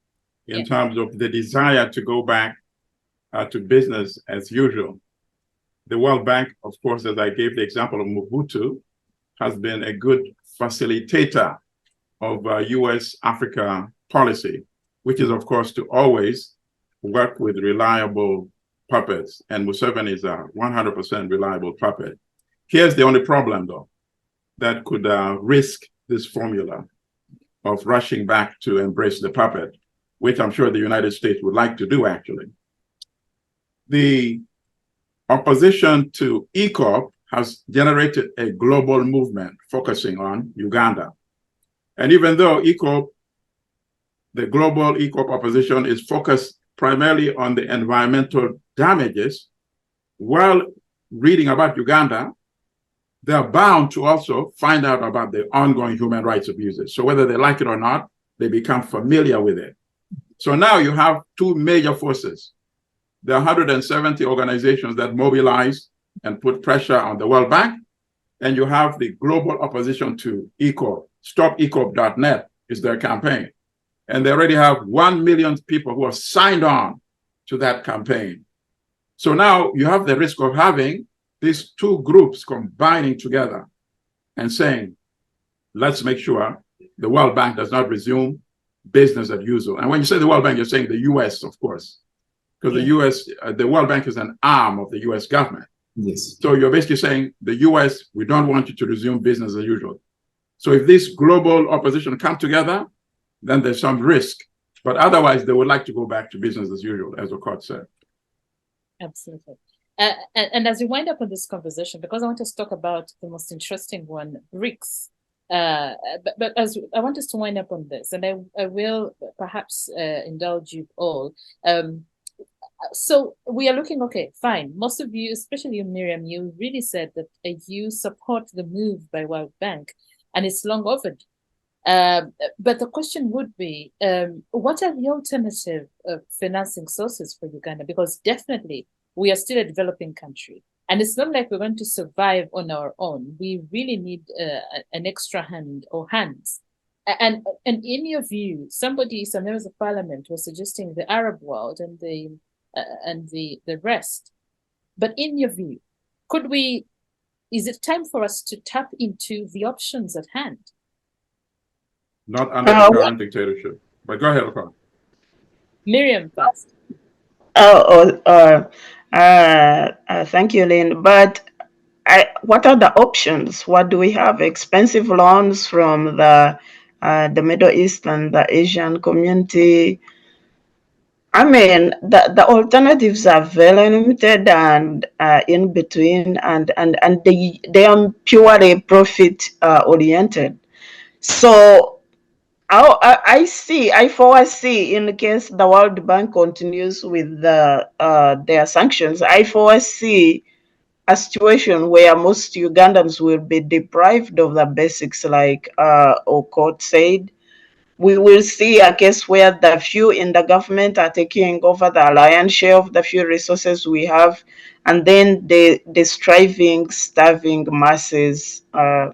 in terms of the desire to go back to business as usual. The World Bank, of course, as I gave the example of Mobutu, has been a good facilitator of US-Africa policy, which is, of course, to always work with reliable puppets. And Museveni is a 100% reliable puppet. Here's the only problem, though, that could risk this formula of rushing back to embrace the puppet, which I'm sure the United States would like to do, actually. The opposition to ECOP has generated a global movement focusing on Uganda. And even though ECOP, the global ECOP opposition is focused primarily on the environmental damages, while reading about Uganda, they're bound to also find out about the ongoing human rights abuses. So whether they like it or not, they become familiar with it. So now you have two major forces. There are 170 organizations that mobilize and put pressure on the World Bank, and you have the global opposition to ECOP. StopECOP.net is their campaign. And they already have 1 million people who have signed on to that campaign. So now you have the risk of having these two groups combining together and saying, let's make sure the World Bank does not resume business as usual. And when you say the World Bank, you're saying the US, of course, because the US, the World Bank is an arm of the US government. Yes. So you're basically saying the US, we don't want you to resume business as usual. So if this global opposition come together, then there's some risk. But otherwise, they would like to go back to business as usual, as Okot said. Absolutely. And as we wind up on this conversation, because I want us to talk about the most interesting one, BRICS. But as I want us to wind up on this, and I will perhaps indulge you all. So we are looking, okay, fine. Most of you, especially you, Miriam, you really said that you support the move by World Bank, and it's long overdue. But the question would be, what are the alternative financing sources for Uganda? Because definitely we are still a developing country, and it's not like we're going to survive on our own. We really need an extra hand or hands. And in your view, some members of parliament were suggesting the Arab world and the rest. But in your view, is it time for us to tap into the options at hand? Not under the current dictatorship. But go ahead, Okot. Miriam first. Thank you, Lynn. But what are the options? What do we have? Expensive loans from the Middle East and the Asian community. I mean, the alternatives are very limited and in between, and they are purely profit oriented. So I foresee, in case the World Bank continues with their sanctions, I foresee a situation where most Ugandans will be deprived of the basics, like Okot said. We will see a case where the few in the government are taking over the lion's share of the few resources we have, and then the striving, starving masses uh,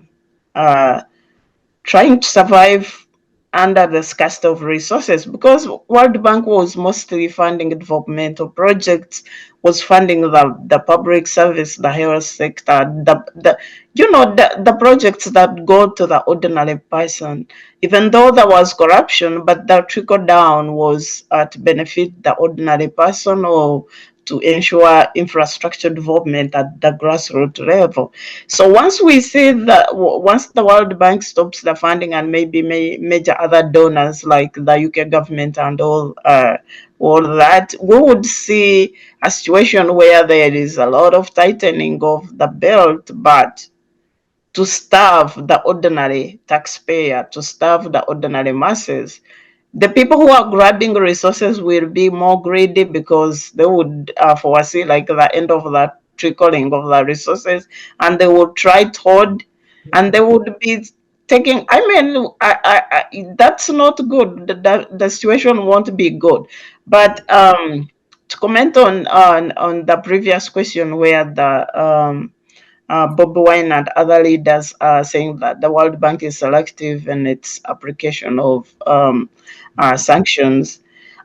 trying to survive under the scarcity of resources, because World Bank was mostly funding developmental projects, was funding the public service, the health sector, the projects that go to the ordinary person. Even though there was corruption, but the trickle down was to benefit the ordinary person, or to ensure infrastructure development at the grassroots level. So once we see that, once the World Bank stops the funding, and maybe major other donors like the UK government and all that, we would see a situation where there is a lot of tightening of the belt, but to starve the ordinary taxpayer, to starve the ordinary masses. The people who are grabbing resources will be more greedy, because they would foresee like the end of that trickling of the resources, and they would try to hoard, and they would be taking. I mean, that's not good. The situation won't be good. But to comment on the previous question, where the Bob Wine and other leaders are saying that the World Bank is selective in its application of sanctions.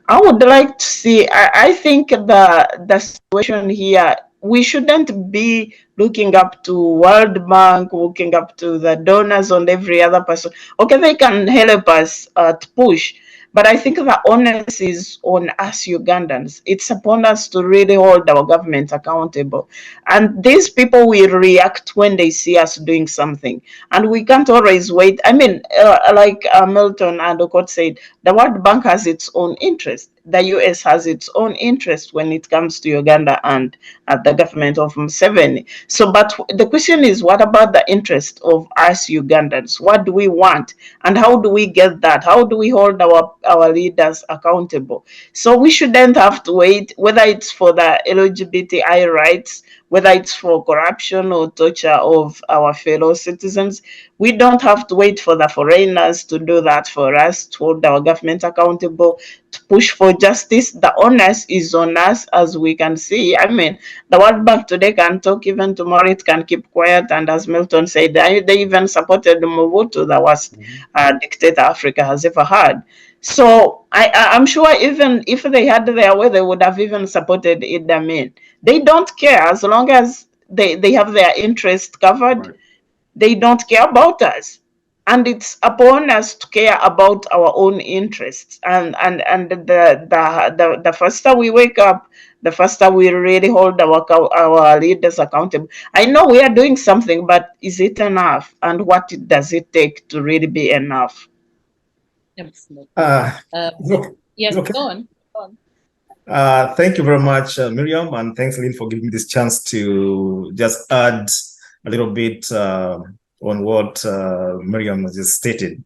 I would like to see. I think the situation here, we shouldn't be looking up to World Bank, looking up to the donors and every other person. Okay, they can help us to push, but I think the onus is on us Ugandans. It's upon us to really hold our government accountable. And these people will react when they see us doing something. And we can't always wait. I mean, like Milton and Okot said, the World Bank has its own interest. The US has its own interest when it comes to Uganda and the government of Museveni. So, but the question is, what about the interest of us Ugandans? What do we want? And how do we get that? How do we hold our leaders accountable? So we shouldn't have to wait, whether it's for the LGBTI rights, whether it's for corruption or torture of our fellow citizens. We don't have to wait for the foreigners to do that for us, to hold our government accountable, to push for justice. The onus is on us, as we can see. I mean, the World Bank today can talk, even tomorrow it can keep quiet. And as Milton said, they even supported Mobutu, the worst dictator Africa has ever had. So I'm sure even if they had their way, they would have even supported Idi Amin. They don't care, as long as they have their interest covered. Right. They don't care about us. And it's upon us to care about our own interests. And the faster we wake up, the faster we really hold our leaders accountable. I know we are doing something, but is it enough? And what does it take to really be enough? Absolutely. Look, Yes, okay. go on. Go on. Thank you very much, Miriam, and thanks, Lynn, for giving me this chance to just add a little bit on what Miriam just stated.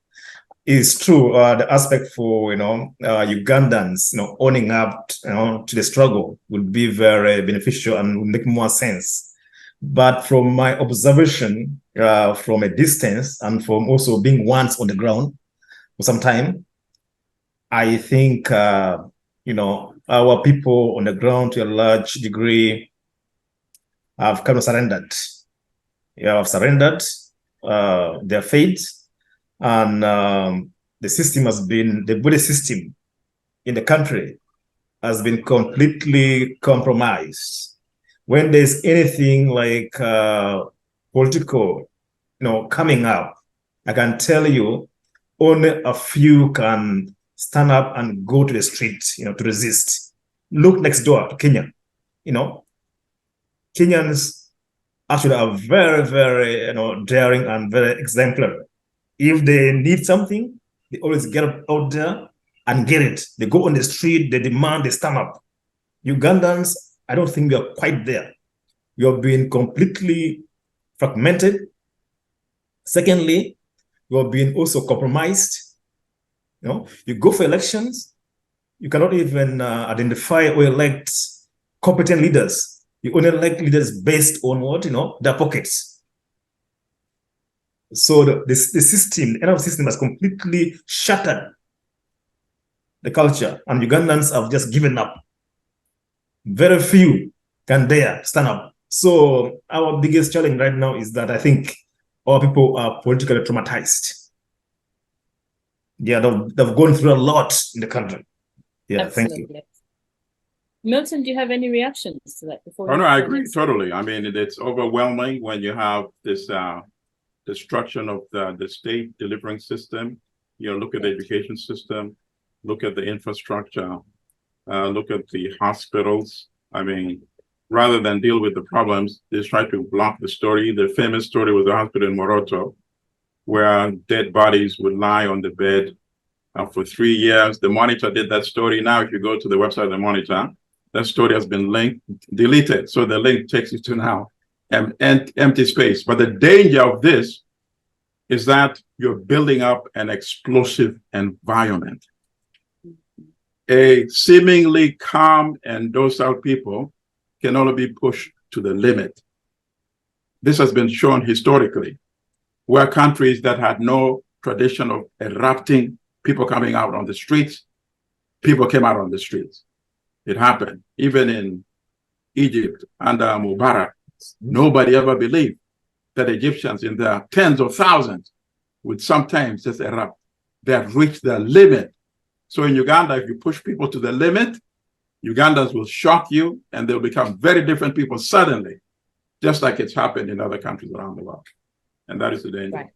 It's true, the aspect for Ugandans, owning up, to the struggle would be very beneficial and would make more sense. But from my observation, from a distance, and from also being once on the ground for some time, I think our people on the ground, to a large degree, have kind of surrendered. Have surrendered their faith, and the system has been, the body system in the country has been completely compromised. When there's anything like political, coming up, I can tell you, only a few can stand up and go to the street, to resist. Look next door to Kenya. Kenyans actually are very, very, daring and very exemplary. If they need something, they always get out there and get it. They go on the street, they demand, they stand up. Ugandans, I don't think we are quite there. We have been completely fragmented. Secondly, we have been also compromised. You know, you go for elections, you cannot even identify or elect competent leaders. You only elect leaders based on what, you know, their pockets. So the system, the energy system has completely shattered the culture, and Ugandans have just given up. Very few can dare stand up. So our biggest challenge right now is that I think our people are politically traumatized. Yeah, they've gone through a lot in the country. Yeah, Absolutely. thank you. Milton, do you have any reactions to that before? Oh, no, I agree totally. I mean, it's overwhelming when you have this destruction of the state delivering system. You know, look at the education system, look at the infrastructure, look at the hospitals. I mean, rather than deal with the problems, they try to block the story. The famous story was the hospital in Moroto, where dead bodies would lie on the bed for 3 years. The Monitor did that story. Now, if you go to the website of the Monitor, that story has been deleted. So the link takes you to now empty space. But the danger of this is that you're building up an explosive environment. A seemingly calm and docile people can only be pushed to the limit. This has been shown historically, where countries that had no tradition of erupting, people coming out on the streets, people came out on the streets. It happened. Even in Egypt under Mubarak, nobody ever believed that Egyptians in their tens of thousands would sometimes just erupt. They have reached their limit. So in Uganda, if you push people to the limit, Ugandans will shock you and they'll become very different people suddenly, just like it's happened in other countries around the world. And that is the danger. Right.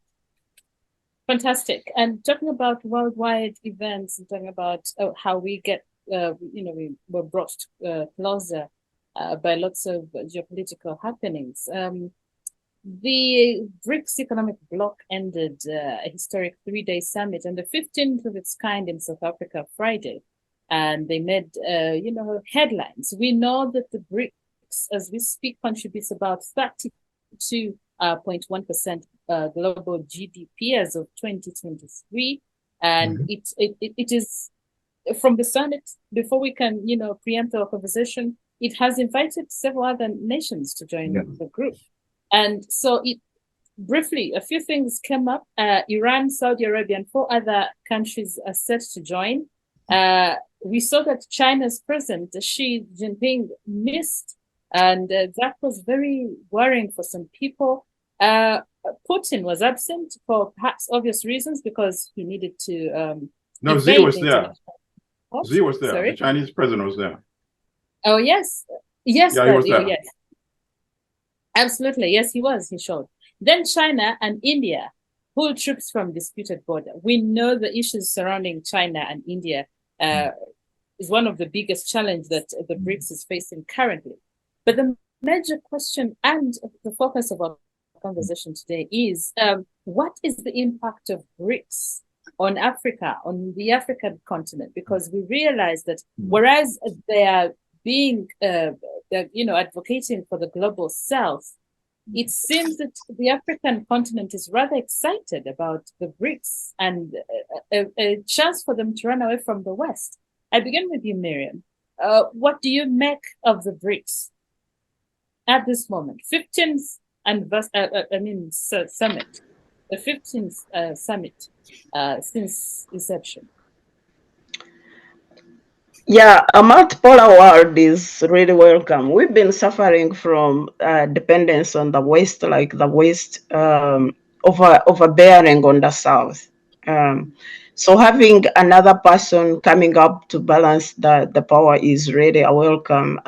Fantastic. And talking about worldwide events and talking about how we get, we were brought closer by lots of geopolitical happenings. The BRICS economic bloc ended a historic 3-day summit and the 15th of its kind in South Africa Friday. And they made, headlines. We know that the BRICS, as we speak, contributes about 32.1% global GDP as of 2023. And it is from the summit, before we can, preempt our conversation, it has invited several other nations to join the group. And so briefly, a few things came up. Iran, Saudi Arabia, and 4 other countries are set to join. We saw that China's president, Xi Jinping, missed, and that was very worrying for some people. Putin was absent for perhaps obvious reasons because he needed to. No, Xi was there. Xi was there. Sorry? The Chinese president was there. Oh, yes. Yes, yeah, he was there. Yes. Absolutely. Yes, he was. He showed. Then China and India pulled troops from disputed border. We know the issues surrounding China and India is one of the biggest challenges that the BRICS is facing currently. But the major question and the focus of our conversation today is what is the impact of BRICS on Africa, on the African continent? Because we realize that whereas they are being, advocating for the global south, it seems that the African continent is rather excited about the BRICS and a chance for them to run away from the West. I begin with you, Miriam. What do you make of the BRICS at this moment? 15th summit, the 15th summit since inception. Yeah, a multipolar world is really welcome. We've been suffering from dependence on the West, like the West overbearing on the South. So having another person coming up to balance the power is really a welcome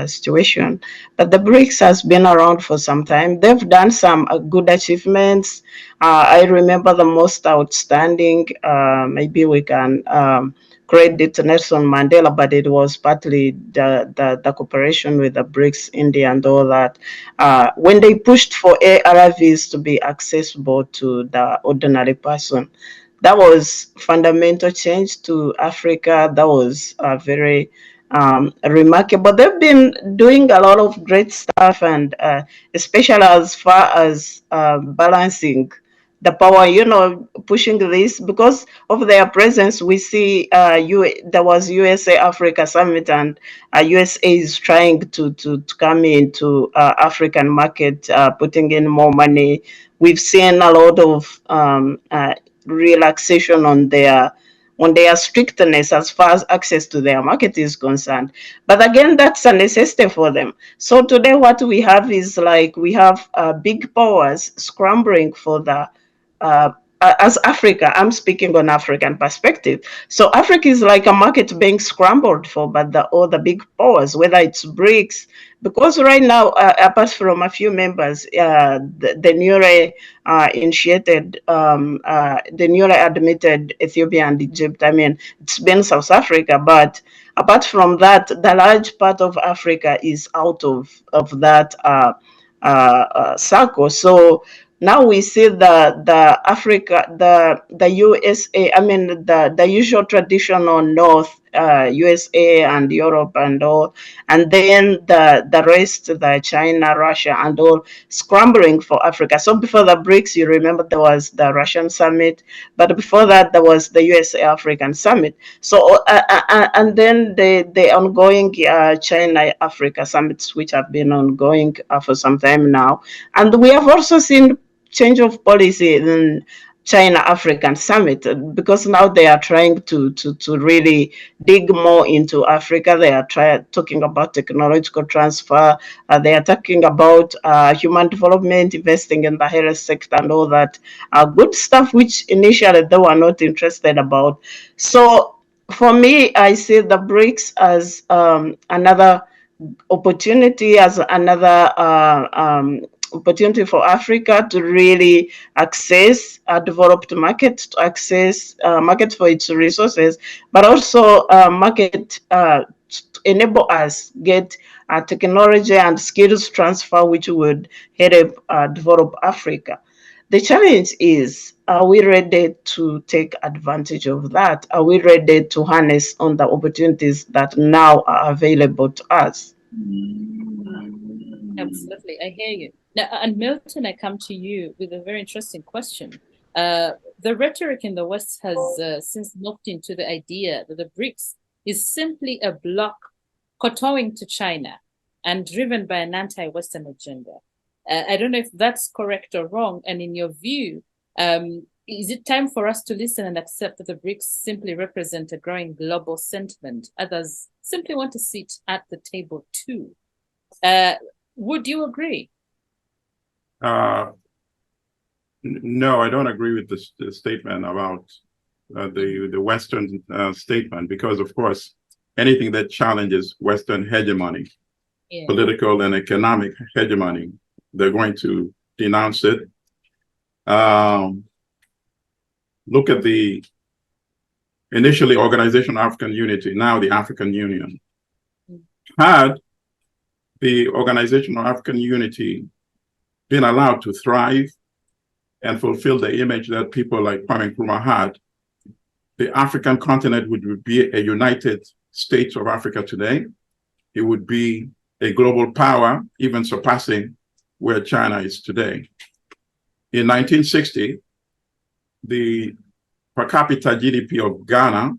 situation. But the BRICS has been around for some time. They've done some good achievements. I remember the most outstanding, maybe we can credit Nelson Mandela, but it was partly the cooperation with the BRICS, India, and all that. When they pushed for ARVs to be accessible to the ordinary person, that was fundamental change to Africa. That was very remarkable. They've been doing a lot of great stuff, and especially as far as balancing the power, pushing this because of their presence. We see there was USA Africa Summit, and USA is trying to come into African market, putting in more money. We've seen a lot of relaxation on their strictness as far as access to their market is concerned. But again, that's a necessity for them. So today what we have is like we have big powers scrambling for the as Africa, I'm speaking on African perspective. So Africa is like a market being scrambled for by all the big powers, whether it's BRICS, because right now, apart from a few members, the newly initiated, the newly admitted Ethiopia and Egypt, I mean, it's been South Africa, but apart from that, the large part of Africa is out of that circle. So now we see the Africa, the USA, I mean the usual traditional North, USA and Europe and all, and then the rest, the China, Russia and all, scrambling for Africa. So before the BRICS, you remember there was the Russian summit, but before that there was the USA African summit. So and then the ongoing China Africa summits, which have been ongoing for some time now, and we have also seen change of policy in China African Summit, because now they are trying to really dig more into Africa. They are talking about technological transfer. They are talking about human development, investing in the health sector and all that good stuff, which initially they were not interested about. So for me, I see the BRICS as another opportunity, as another opportunity for Africa to really access a developed market, to access market for its resources, but also market to enable us get technology and skills transfer, which would help develop Africa. The challenge is, are we ready to take advantage of that? Are we ready to harness on the opportunities that now are available to us? Absolutely, I hear you. Now, and Milton, I come to you with a very interesting question. The rhetoric in the West has since knocked into the idea that the BRICS is simply a bloc kowtowing to China and driven by an anti-Western agenda. I don't know if that's correct or wrong. And in your view, is it time for us to listen and accept that the BRICS simply represent a growing global sentiment? Others simply want to sit at the table too. Would you agree? No, I don't agree with the statement about the Western statement, because, of course, anything that challenges Western hegemony, political and economic hegemony, they're going to denounce it. Look at the initially Organization of African Unity, now the African Union. Had the Organization of African Unity been allowed to thrive and fulfill the image that people like Kwame Nkrumah had, the African continent would be a United States of Africa today. It would be a global power, even surpassing where China is today. In 1960, the per capita GDP of Ghana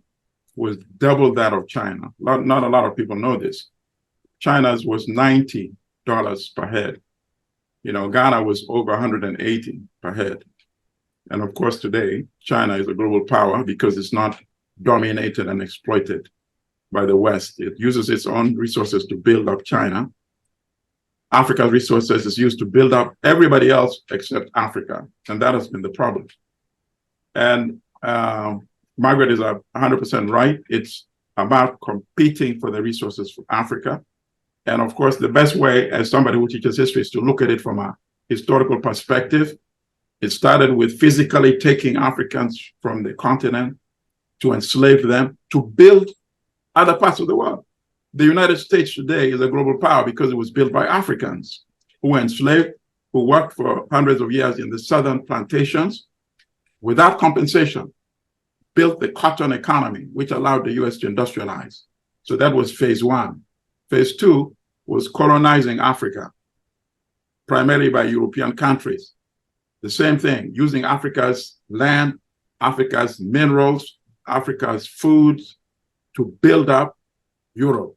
was double that of China. Not a lot of people know this. China's was $90 per head. Ghana was over 180 per head. And of course, today, China is a global power because it's not dominated and exploited by the West. It uses its own resources to build up China. Africa's resources is used to build up everybody else except Africa. And that has been the problem. And Margaret is 100% right. It's about competing for the resources for Africa. And of course, the best way, as somebody who teaches history, is to look at it from a historical perspective. It started with physically taking Africans from the continent to enslave them, to build other parts of the world. The United States today is a global power because it was built by Africans who were enslaved, who worked for hundreds of years in the southern plantations without compensation. built the cotton economy, which allowed the US to industrialize. So that was phase one. Phase two was colonizing Africa, primarily by European countries. The same thing, using Africa's land, Africa's minerals, Africa's foods to build up Europe.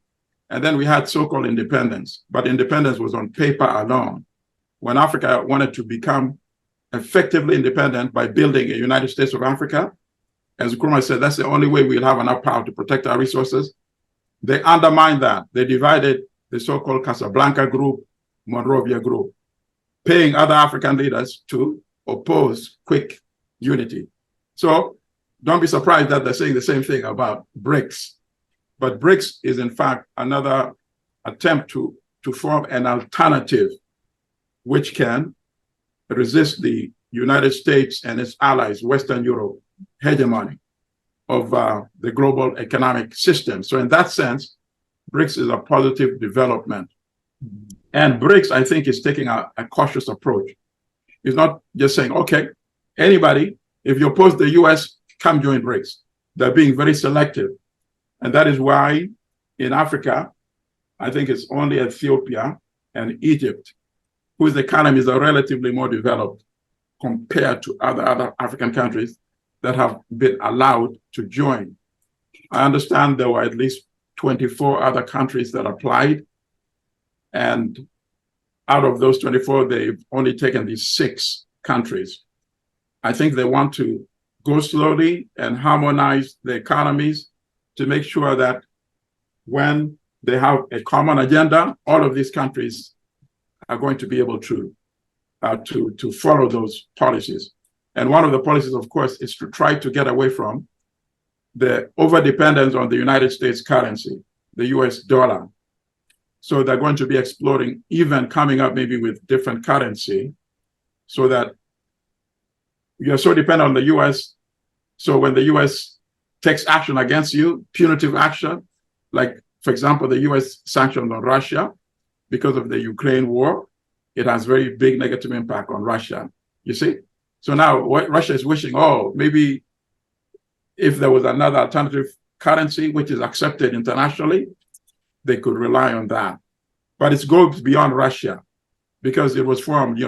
And then we had so-called independence, but independence was on paper alone. When Africa wanted to become effectively independent by building a United States of Africa, as Nkrumah said, that's the only way we'll have enough power to protect our resources. They undermined that. They divided the so-called Casablanca group, Monrovia group, paying other African leaders to oppose quick unity. So don't be surprised that they're saying the same thing about BRICS. But BRICS is in fact another attempt to form an alternative which can resist the United States and its allies, Western Europe, hegemony of the global economic system. So in that sense, BRICS is a positive development. And BRICS, I think, is taking a cautious approach. It's not just saying, okay, anybody, if you oppose the US, come join BRICS. They're being very selective. And that is why in Africa, I think it's only Ethiopia and Egypt whose economies are relatively more developed compared to other African countries that have been allowed to join. I understand there were at least 24 other countries that applied. And out of those 24, they've only taken these 6 countries. I think they want to go slowly and harmonize the economies to make sure that when they have a common agenda, all of these countries are going to be able to follow those policies. And one of the policies, of course, is to try to get away from the overdependence on the United States currency, the US dollar. So they're going to be exploring, even coming up maybe with different currency, so that you're so dependent on the US. So when the US takes action against you, punitive action, like, for example, the US sanctions on Russia because of the Ukraine war, it has very big negative impact on Russia, you see? So now what Russia is wishing, oh, maybe if there was another alternative currency which is accepted internationally, they could rely on that. But it goes beyond Russia because it was formed,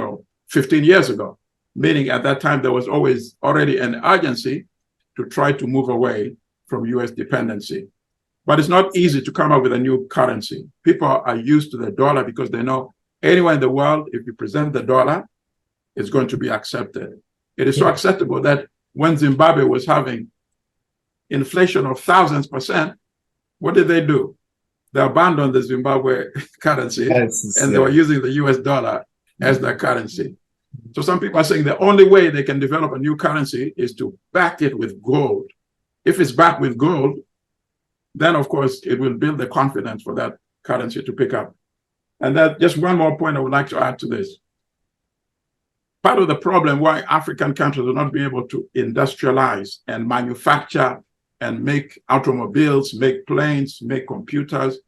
15 years ago, meaning at that time there was always already an urgency to try to move away from US dependency. But it's not easy to come up with a new currency. People are used to the dollar because they know anywhere in the world, if you present the dollar, it's going to be accepted. It is so acceptable that when Zimbabwe was having inflation of thousands %, what did they do? They abandoned the Zimbabwe currency and they were using the US dollar as their currency. So some people are saying the only way they can develop a new currency is to back it with gold. If it's backed with gold, then of course it will build the confidence for that currency to pick up. And that just one more point I would like to add to this. Part of the problem why African countries will not be able to industrialize and manufacture and make automobiles, make planes, make computers,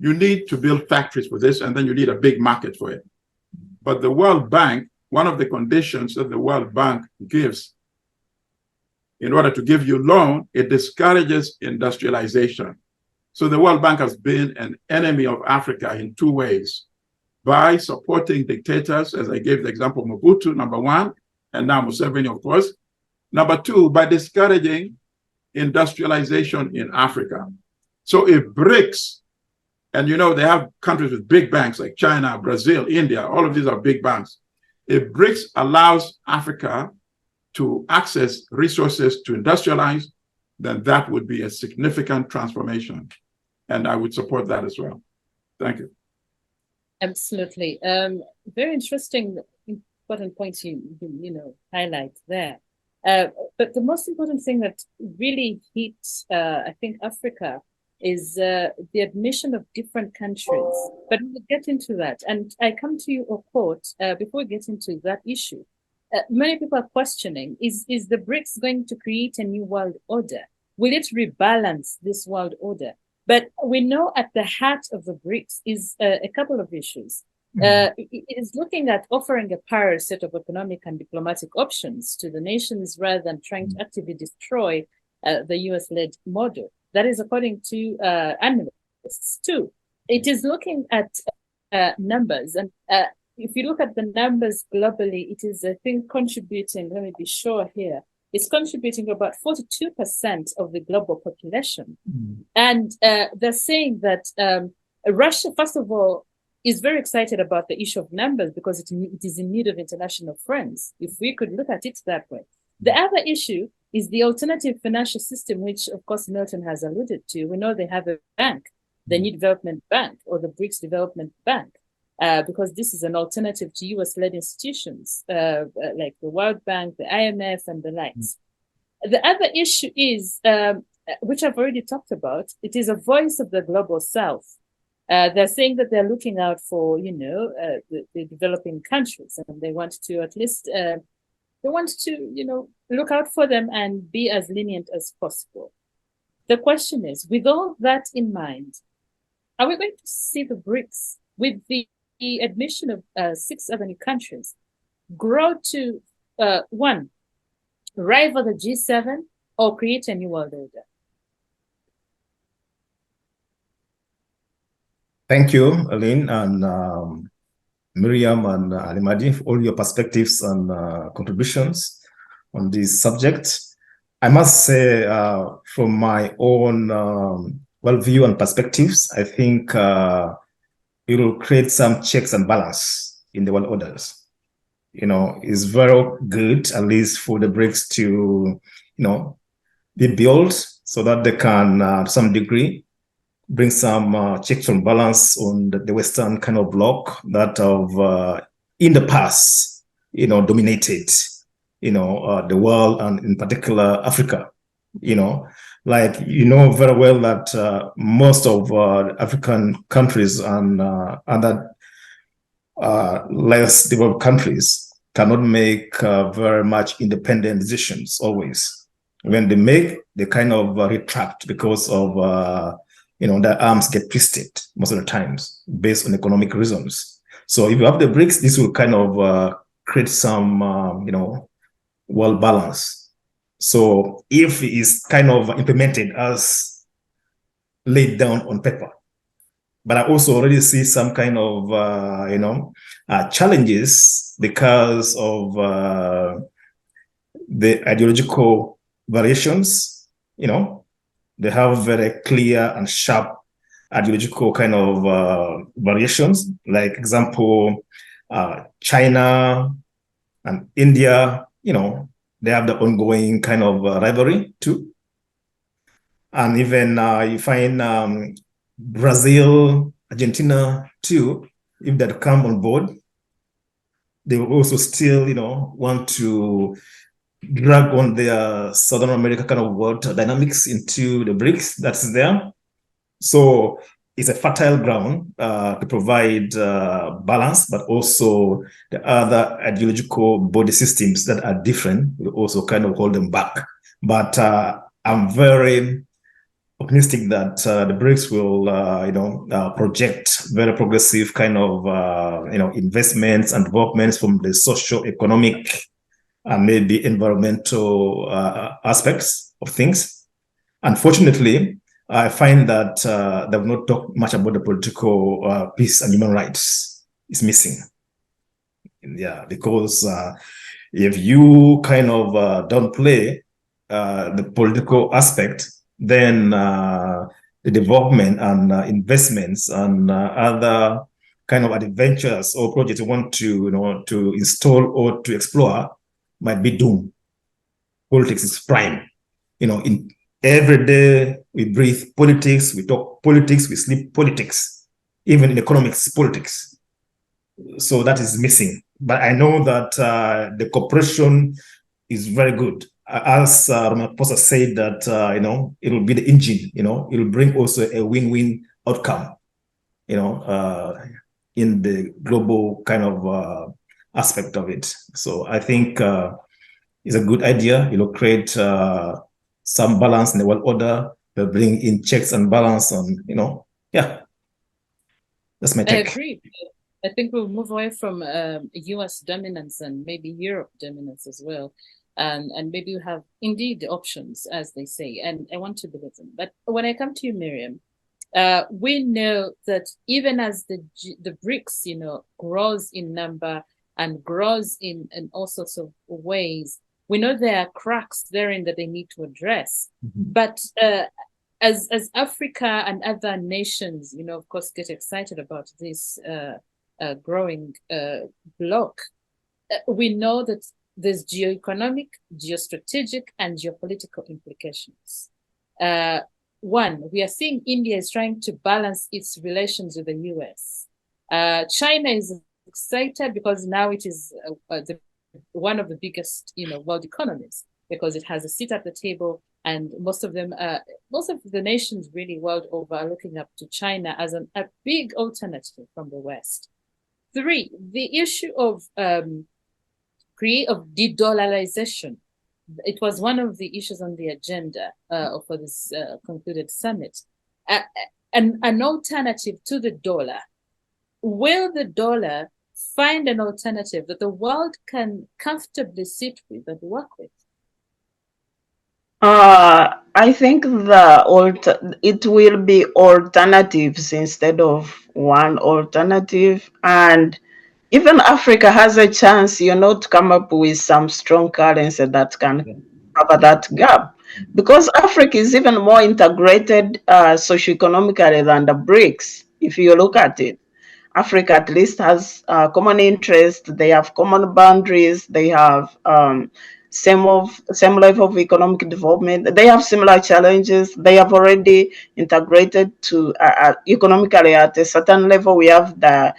you need to build factories for this, and then you need a big market for it. But the World Bank, one of the conditions that the World Bank gives in order to give you loan, it discourages industrialization. So the World Bank has been an enemy of Africa in 2 ways. By supporting dictators, as I gave the example of Mobutu, number 1, and now Museveni, of course. Number 2, by discouraging industrialization in Africa. So if BRICS, and they have countries with big banks like China, Brazil, India, all of these are big banks. If BRICS allows Africa to access resources to industrialize, then that would be a significant transformation. And I would support that as well. Thank you. Absolutely. Very interesting, important points you highlight there. But the most important thing that really hits, I think, Africa is the admission of different countries. But we'll get into that. And I come to you, Okot, before we get into that issue. Many people are questioning, is the BRICS going to create a new world order? Will it rebalance this world order? But we know at the heart of the BRICS is a couple of issues. It is looking at offering a parallel set of economic and diplomatic options to the nations rather than trying to actively destroy the US-led model. That is according to analysts too. It is looking at numbers, and if you look at the numbers globally, it is, I think, contributing, let me be sure here, it's contributing about 42% of the global population. And they're saying that Russia, first of all, is very excited about the issue of numbers because it is in need of international friends, if we could look at it that way. The other issue is the alternative financial system, which, of course, Milton has alluded to. We know they have a bank, the New Development Bank, or the BRICS Development Bank, because this is an alternative to US-led institutions like the World Bank, the IMF, and the likes. The other issue is, which I've already talked about, it is a voice of the global South. They're saying that they're looking out for, the developing countries, and they want to at least, look out for them and be as lenient as possible. The question is, with all that in mind, are we going to see the BRICS, with the admission of 6 other new countries, grow to, one, rival the G7 or create a new world order? Thank you, Lynn, and Miriam and Allimadi, for all your perspectives and contributions on this subject. I must say, from my own view and perspectives, I think it will create some checks and balance in the world orders. It's very good, at least for the BRICS to, be built so that they can, to some degree, bring some checks and balance on the Western kind of bloc that have, in the past, dominated, the world, and in particular Africa. Very well that most of African countries and other less developed countries cannot make very much independent decisions always. When they make, they kind of retract because of their arms get twisted most of the times based on economic reasons. So if you have the BRICS, this will kind of create some, world balance. So if it is kind of implemented as laid down on paper, but I also already see some kind of, challenges because of the ideological variations, They have very clear and sharp ideological kind of variations. Like example, China and India, they have the ongoing kind of rivalry too. And even you find Brazil, Argentina too, if they come on board, they will also still, want to drag on their Southern America kind of world dynamics into the BRICS that's there. So it's a fertile ground to provide balance, but also the other ideological body systems that are different will also kind of hold them back. But I'm very optimistic that the BRICS will, project very progressive kind of, investments and developments from the socio-economic and maybe environmental aspects of things. Unfortunately, I find that they will not talk much about the political peace and human rights. It's missing. Yeah, because if you kind of downplay the political aspect, then the development and investments and other kind of adventures or projects you want to, to install or to explore might be doomed. Politics is prime. In every day we breathe politics, we talk politics, we sleep politics, even in economics, politics. So that is missing. But I know that the cooperation is very good. As Ramaphosa said that, it will be the engine, it will bring also a win-win outcome, in the global kind of aspect of it. So I think it's a good idea, create some balance in the world order, but bring in checks and balance on, yeah. That's my take. I agree. I think we'll move away from US dominance and maybe Europe dominance as well. and maybe you have indeed the options, as they say, and I want to believe them. But when I come to you, Miriam, we know that even as the BRICS, grows in number and grows in all sorts of ways, we know there are cracks therein that they need to address. But as Africa and other nations, of course, get excited about this growing bloc, we know that there's geoeconomic, geostrategic, and geopolitical implications. One, we are seeing India is trying to balance its relations with the US. China is excited because now it is one of the biggest, world economies, because it has a seat at the table, and most of the nations really world over are looking up to China as a big alternative from the West. Three, the issue of de-dollarization. It was one of the issues on the agenda for this concluded summit. An alternative to the dollar. Will the dollar find an alternative that the world can comfortably sit with and work with? I think it will be alternatives instead of one alternative, and even Africa has a chance, to come up with some strong currency that can cover that gap, because Africa is even more integrated socioeconomically than the BRICS. If you look at it, Africa at least has common interests. They have common boundaries. They have same level of economic development. They have similar challenges. They have already integrated to economically at a certain level. We have the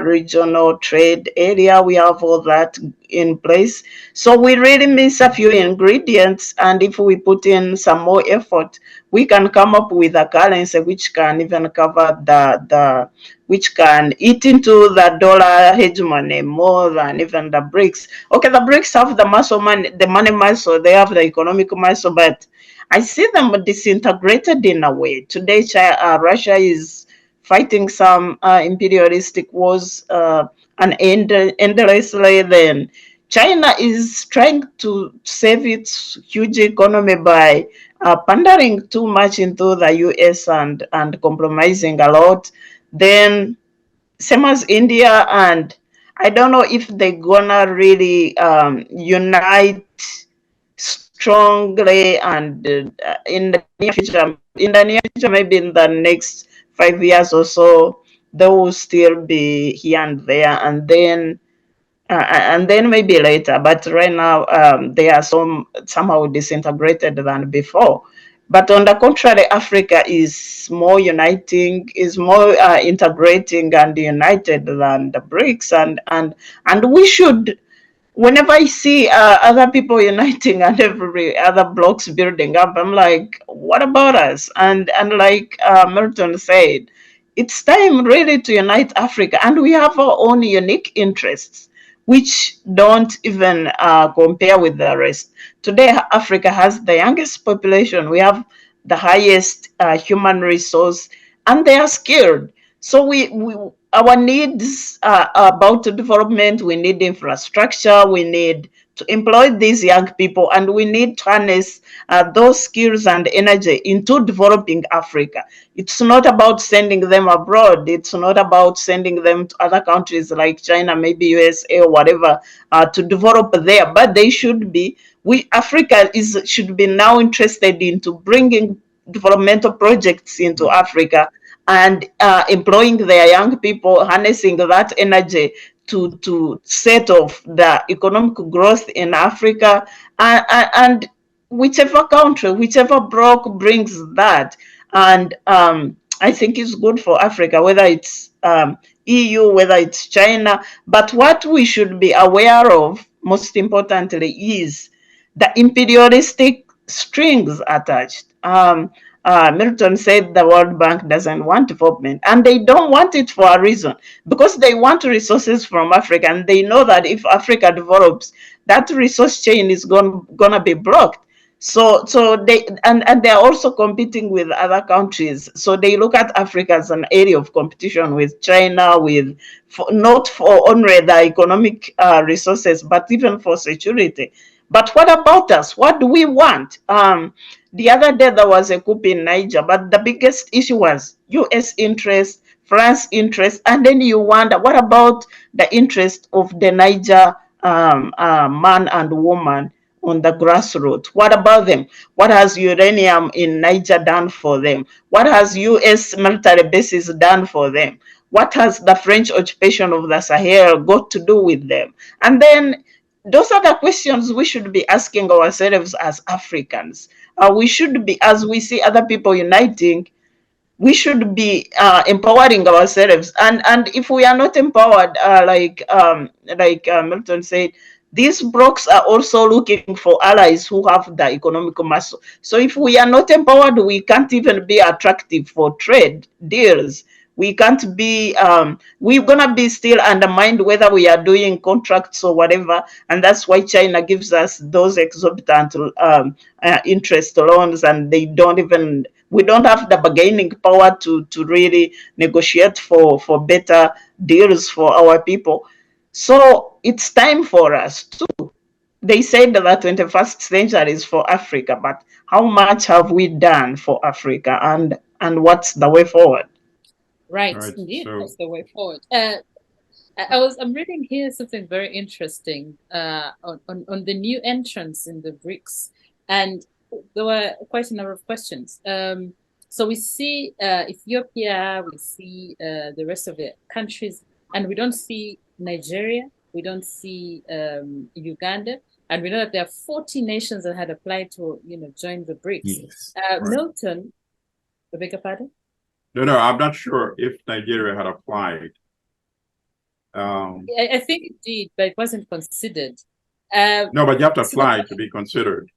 regional trade area. We have all that in place. So we really miss a few ingredients, and if we put in some more effort, we can come up with a currency which can even cover which can eat into the dollar hegemony more than even the BRICS. Okay, the BRICS have the money muscle, they have the economic muscle, but I see them disintegrated in a way. Today, Russia is fighting some imperialistic wars and endlessly. Then China is trying to save its huge economy by pandering too much into the US and compromising a lot. Then same as India, and I don't know if they're gonna really unite strongly and in the near future. In the near future, maybe in the next 5 years or so, they will still be here and there, and then maybe later. But right now, they are somehow disintegrated than before. But on the contrary, Africa is more uniting, is more integrating and united than the BRICS, and we should. Whenever I see other people uniting and every other blocks building up, I'm like, what about us? And like Milton said, it's time really to unite Africa, and we have our own unique interests, which don't even compare with the rest. Today, Africa has the youngest population. We have the highest human resource, and they are skilled. So our needs about development, we need infrastructure, we need to employ these young people, and we need to harness those skills and energy into developing Africa. It's not about sending them abroad. It's not about sending them to other countries like China, maybe USA or whatever, to develop there. But they should be, Africa should be now interested into bringing developmental projects into Africa and employing their young people, harnessing that energy to set off the economic growth in Africa, and whichever country, whichever bloc brings that, and I think it's good for Africa, whether it's EU, whether it's China. But what we should be aware of, most importantly, is the imperialistic strings attached. Milton said the World Bank doesn't want development, and they don't want it for a reason, because they want resources from Africa, and they know that if Africa develops, that resource chain is gonna be blocked. So they and they are also competing with other countries. So they look at Africa as an area of competition with China, not for only the economic resources, but even for security. But what about us? What do we want? The other day there was a coup in Niger, but the biggest issue was US interest, France interest, and then you wonder, what about the interest of the Niger man and woman on the grassroots? What about them? What has uranium in Niger done for them? What has US military bases done for them? What has the French occupation of the Sahel got to do with them? And then those are the questions we should be asking ourselves as Africans. We should be, as we see other people uniting, we should be empowering ourselves. And if we are not empowered, like Milton said, these blocks are also looking for allies who have the economic muscle. So if we are not empowered, we can't even be attractive for trade deals. We can't be, we're gonna be still undermined whether we are doing contracts or whatever. And that's why China gives us those exorbitant interest loans, and they don't even, we don't have the bargaining power to really negotiate for better deals for our people. So it's time for us to, they said that the 21st century is for Africa, but how much have we done for Africa, and what's the way forward? Right, All right, indeed, so- that's the way forward. I'm reading here something very interesting on the new entrants in the BRICS, and there were quite a number of questions. So we see Ethiopia, we see the rest of the countries, and we don't see Nigeria, we don't see Uganda, and we know that there are 40 nations that had applied to join the BRICS. Yes. Milton, I beg your pardon? No, I'm not sure if Nigeria had applied. I think it did, but it wasn't considered. No, but you have to apply to be considered.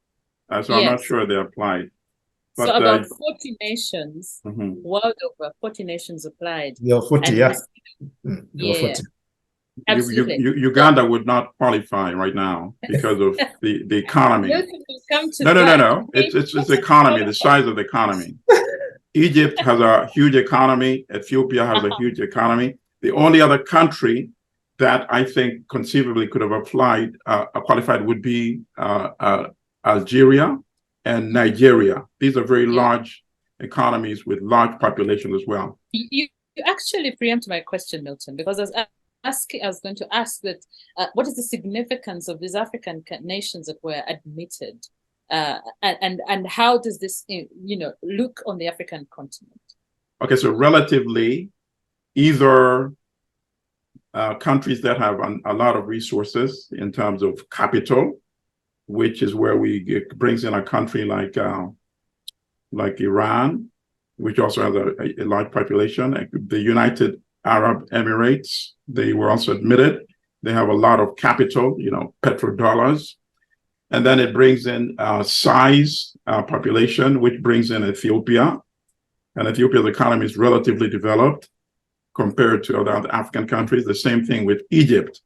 So I'm not Yes. sure they applied. But, So about 40 nations, mhm. world over, 40 nations applied. You're 40, And yeah. we- You're 40. Absolutely. Uganda would not qualify right now because of the economy. Milton will come to No. that. It's the economy, the size of the economy. Egypt has a huge economy. Ethiopia has a huge economy. The only other country that I think conceivably could have applied, qualified, would be Algeria and Nigeria. These are very large economies with large populations as well. You actually preempt my question, Milton, because I was going to ask that what is the significance of these African nations that were admitted, and how does this look on the African continent? Okay, so relatively, either countries that have a lot of resources in terms of capital, which is where it brings in a country like Iran, which also has a large population. The United Arab Emirates, they were also admitted. They have a lot of capital, petrodollars. And then it brings in size population, which brings in Ethiopia. And Ethiopia's economy is relatively developed compared to other African countries. The same thing with Egypt.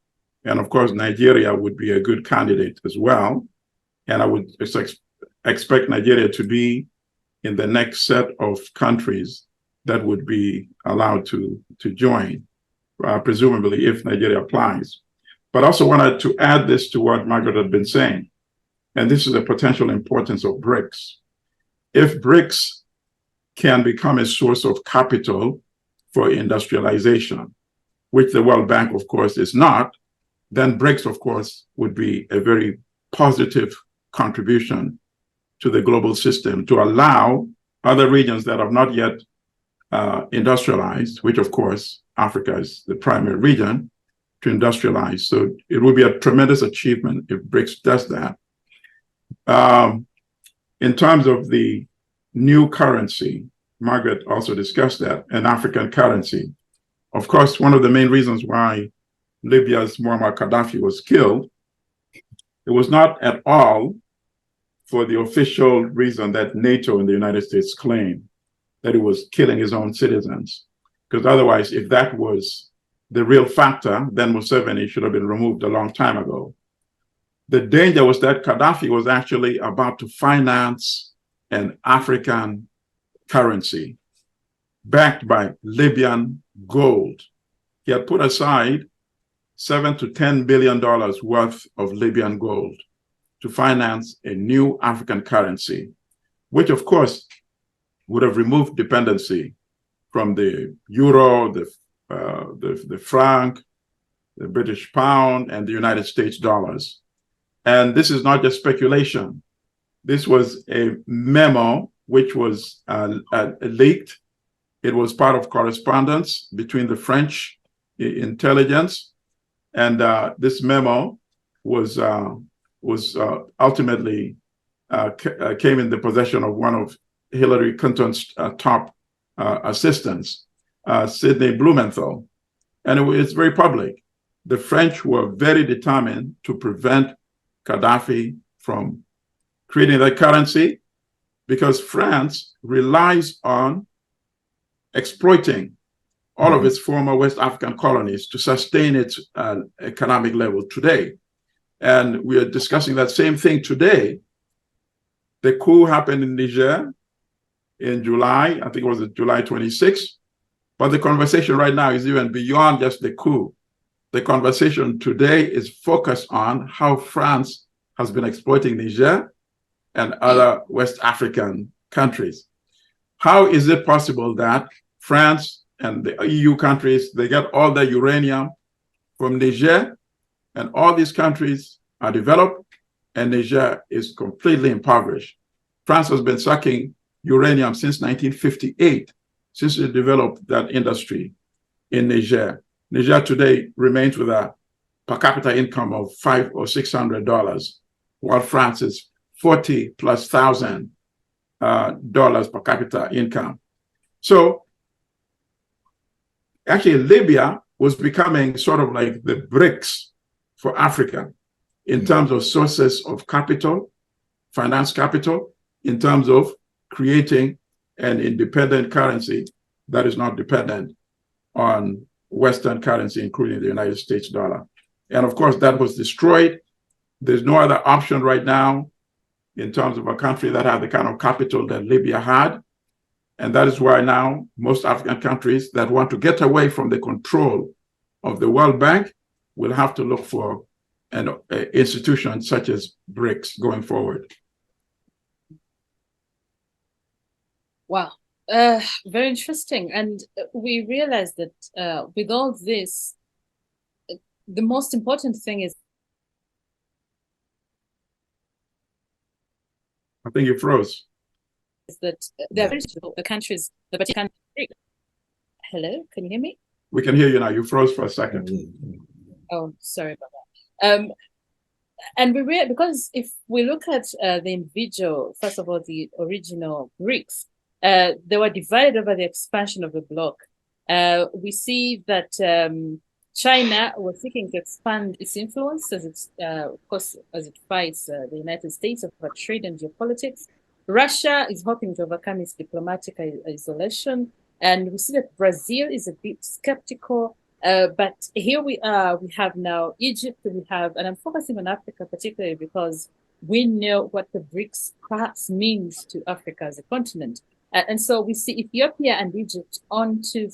And of course, Nigeria would be a good candidate as well. And I would expect Nigeria to be in the next set of countries that would be allowed to join, presumably if Nigeria applies. But I also wanted to add this to what Margaret had been saying, and this is the potential importance of BRICS. If BRICS can become a source of capital for industrialization, which the World Bank, of course, is not, then BRICS, of course, would be a very positive contribution to the global system to allow other regions that have not yet industrialized, which of course Africa is the primary region, to industrialize. So it would be a tremendous achievement if BRICS does that. In terms of the new currency, Margaret also discussed that, an African currency. Of course, one of the main reasons why Libya's Muammar Gaddafi was killed, it was not at all for the official reason that NATO and the United States claim, that he was killing his own citizens. Because otherwise, if that was the real factor, then Museveni should have been removed a long time ago. The danger was that Gaddafi was actually about to finance an African currency backed by Libyan gold. He had put aside $7 to $10 billion worth of Libyan gold. to finance a new African currency, which of course would have removed dependency from the euro, the franc, the British pound, and the United States dollars. And this is not just speculation. This was a memo which was leaked. It was part of correspondence between the French intelligence, and this memo was ultimately came in the possession of one of Hillary Clinton's top assistants, Sidney Blumenthal, and it's very public. The French were very determined to prevent Gaddafi from creating that currency because France relies on exploiting all of its former West African colonies to sustain its economic level today. And we are discussing that same thing today. The coup happened in Niger in July, I think it was July 26th. But the conversation right now is even beyond just the coup. The conversation today is focused on how France has been exploiting Niger and other West African countries. How is it possible that France and the EU countries, they get all their uranium from Niger, and all these countries are developed, and Niger is completely impoverished? France has been sucking uranium since 1958, since it developed that industry in Niger. Niger today remains with a per capita income of $500 or $600, while France is $40,000+ per capita income. So actually, Libya was becoming sort of like the BRICS for Africa in terms of sources of capital, finance capital, in terms of creating an independent currency that is not dependent on Western currency, including the United States dollar. And of course, that was destroyed. There's no other option right now in terms of a country that had the kind of capital that Libya had. And that is why now most African countries that want to get away from the control of the World Bank will have to look for an institution such as BRICS going forward. Wow, very interesting. And we realize that with all this, the most important thing is I think you froze. That there are very few countries, the Vatican. Hello, can you hear me? We can hear you now. You froze for a second. Oh, sorry about that. And because if we look at the individual, first of all, the original BRICS, they were divided over the expansion of the bloc. We see that China was seeking to expand its influence as it, of course, as it fights the United States over trade and geopolitics. Russia is hoping to overcome its diplomatic isolation. And we see that Brazil is a bit skeptical. But here we are, we have now Egypt, we have, and I'm focusing on Africa particularly because we know what the BRICS perhaps means to Africa as a continent. And so we see Ethiopia and Egypt onto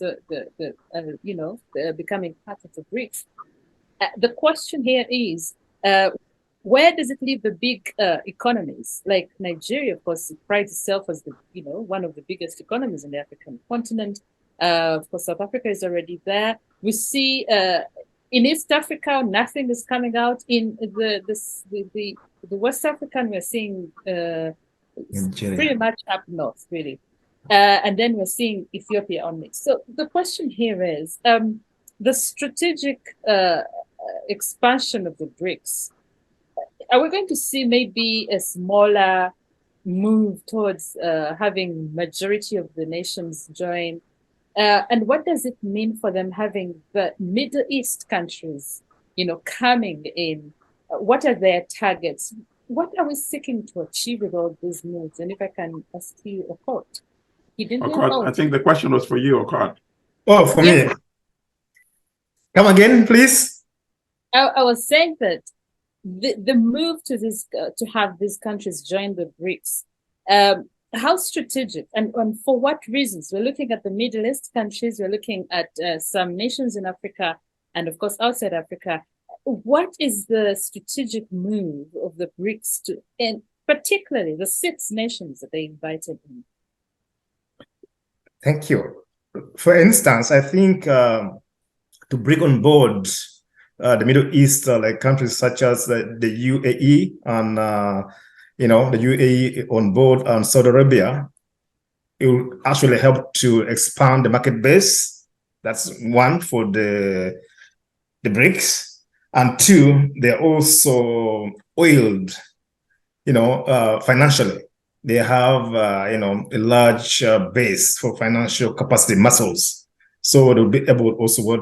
becoming part of the BRICS. The question here is, where does it leave the big economies? Like Nigeria, of course, it prides itself as the one of the biggest economies in the African continent. Of course, South Africa is already there. We see in East Africa, nothing is coming out. In the West African, we're seeing pretty much up north, really. And then we're seeing Ethiopia only. So the question here is the strategic expansion of the BRICS. Are we going to see maybe a smaller move towards having majority of the nations join? And what does it mean for them having the Middle East countries, coming in? What are their targets? What are we seeking to achieve with all these moves? And if I can ask you, Okot. Okot, I think the question was for you, Okot. Oh, for me. Come again, please. I was saying that the move to this to have these countries join the BRICS, how strategic and for what reasons? We're looking at the Middle East countries, we're looking at some nations in Africa, and of course outside Africa. what is the strategic move of the BRICS to, and particularly the 6 nations that they invited in? Thank you. For instance, I think to bring on board the Middle East, like countries such as the UAE and the UAE on board and Saudi Arabia, it will actually help to expand the market base. That's one for the BRICS. And 2, they're also oiled, financially. They have, a large base for financial capacity muscles. So they'll be able also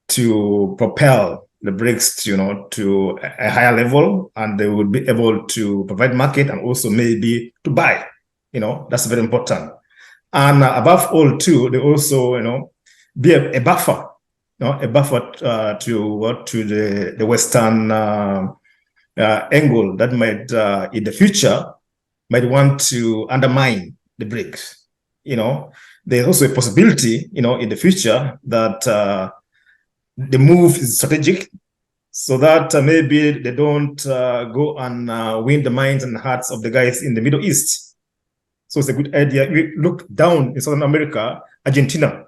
to propel the BRICS, to a higher level, and they will be able to provide market and also maybe to buy. That's very important. And above all, too, they also, be a buffer. A buffer to the Western angle that might, in the future, might want to undermine the BRICS. There's also a possibility, in the future that the move is strategic, so that maybe they don't go and win the minds and hearts of the guys in the Middle East. So it's a good idea. We look down in Southern America, Argentina,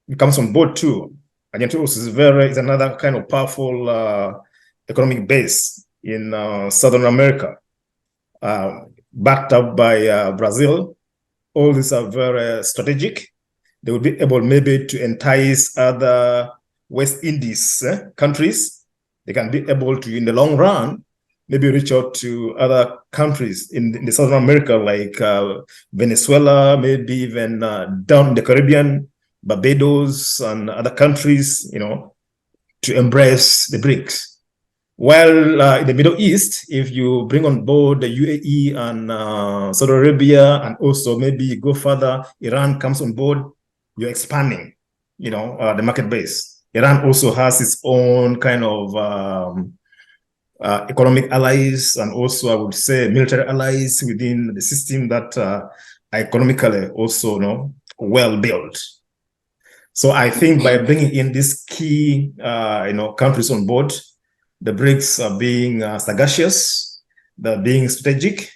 it comes on board too. Argentina is another kind of powerful economic base in Southern America, backed up by Brazil. All these are very strategic. They will be able maybe to entice other West Indies countries. They can be able to, in the long run, maybe reach out to other countries in the Southern America, like Venezuela, maybe even down in the Caribbean, Barbados, and other countries, to embrace the BRICS. While in the Middle East, if you bring on board the UAE and Saudi Arabia, and also maybe go further, Iran comes on board, you're expanding, the market base. Iran also has its own kind of economic allies, and also I would say military allies within the system that are economically also well built. So I think by bringing in these key countries on board, the BRICS are being sagacious, they're being strategic,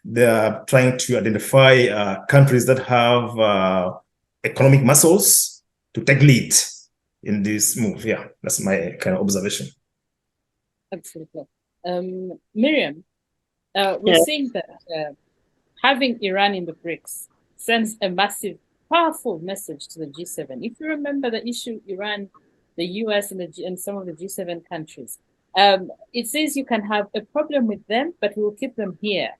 they're trying to identify countries that have economic muscles to take lead in this move. Yeah, that's my kind of observation. Absolutely. Miriam, we're seeing that having Iran in the BRICS sends a massive, powerful message to the G7. If you remember the issue, Iran, the US, and some of the G7 countries, it says you can have a problem with them, but we will keep them here.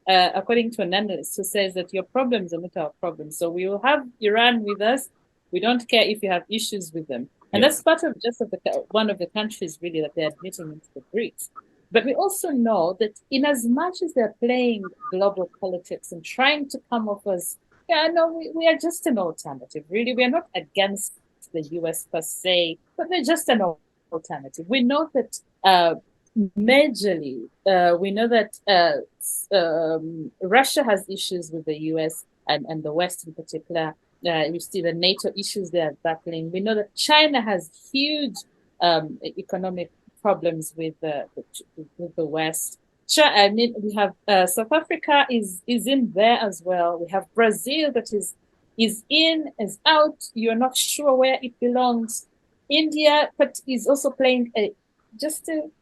According to an analyst who says that your problems are not our problems. So we will have Iran with us. We don't care if you have issues with them. And that's part of just one of the countries really that they're admitting into the BRICS. But we also know that in as much as they're playing global politics and trying to come off as, we are just an alternative, really. We are not against the US per se, but they're just an alternative. We know that majorly, we know that Russia has issues with the US and the West in particular. You see the NATO issues they are battling. We know that China has huge economic problems with the West. I mean, we have South Africa is in there as well. We have Brazil that is in, is out. You're not sure where it belongs. India, but is also playing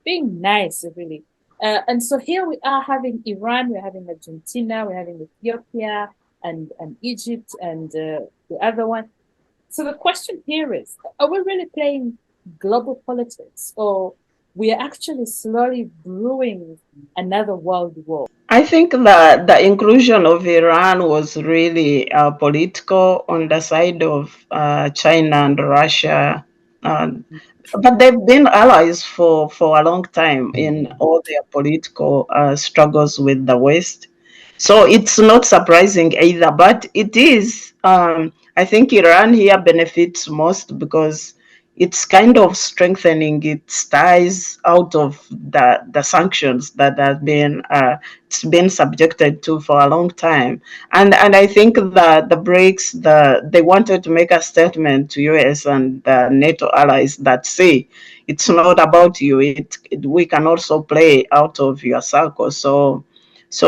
being nice, really. And so here we are having Iran, we're having Argentina, we're having Ethiopia, and Egypt, and the other one. So the question here is, are we really playing global politics, or we are actually slowly brewing another world war? I think that the inclusion of Iran was really political on the side of China and Russia. But they've been allies for a long time in all their political struggles with the West. So it's not surprising either, but it is, I think Iran here benefits most because it's kind of strengthening its ties out of the sanctions that have been it's been subjected to for a long time. And I think that the BRICS, they wanted to make a statement to US and the NATO allies that, see, it's not about you. We can also play out of your circle. So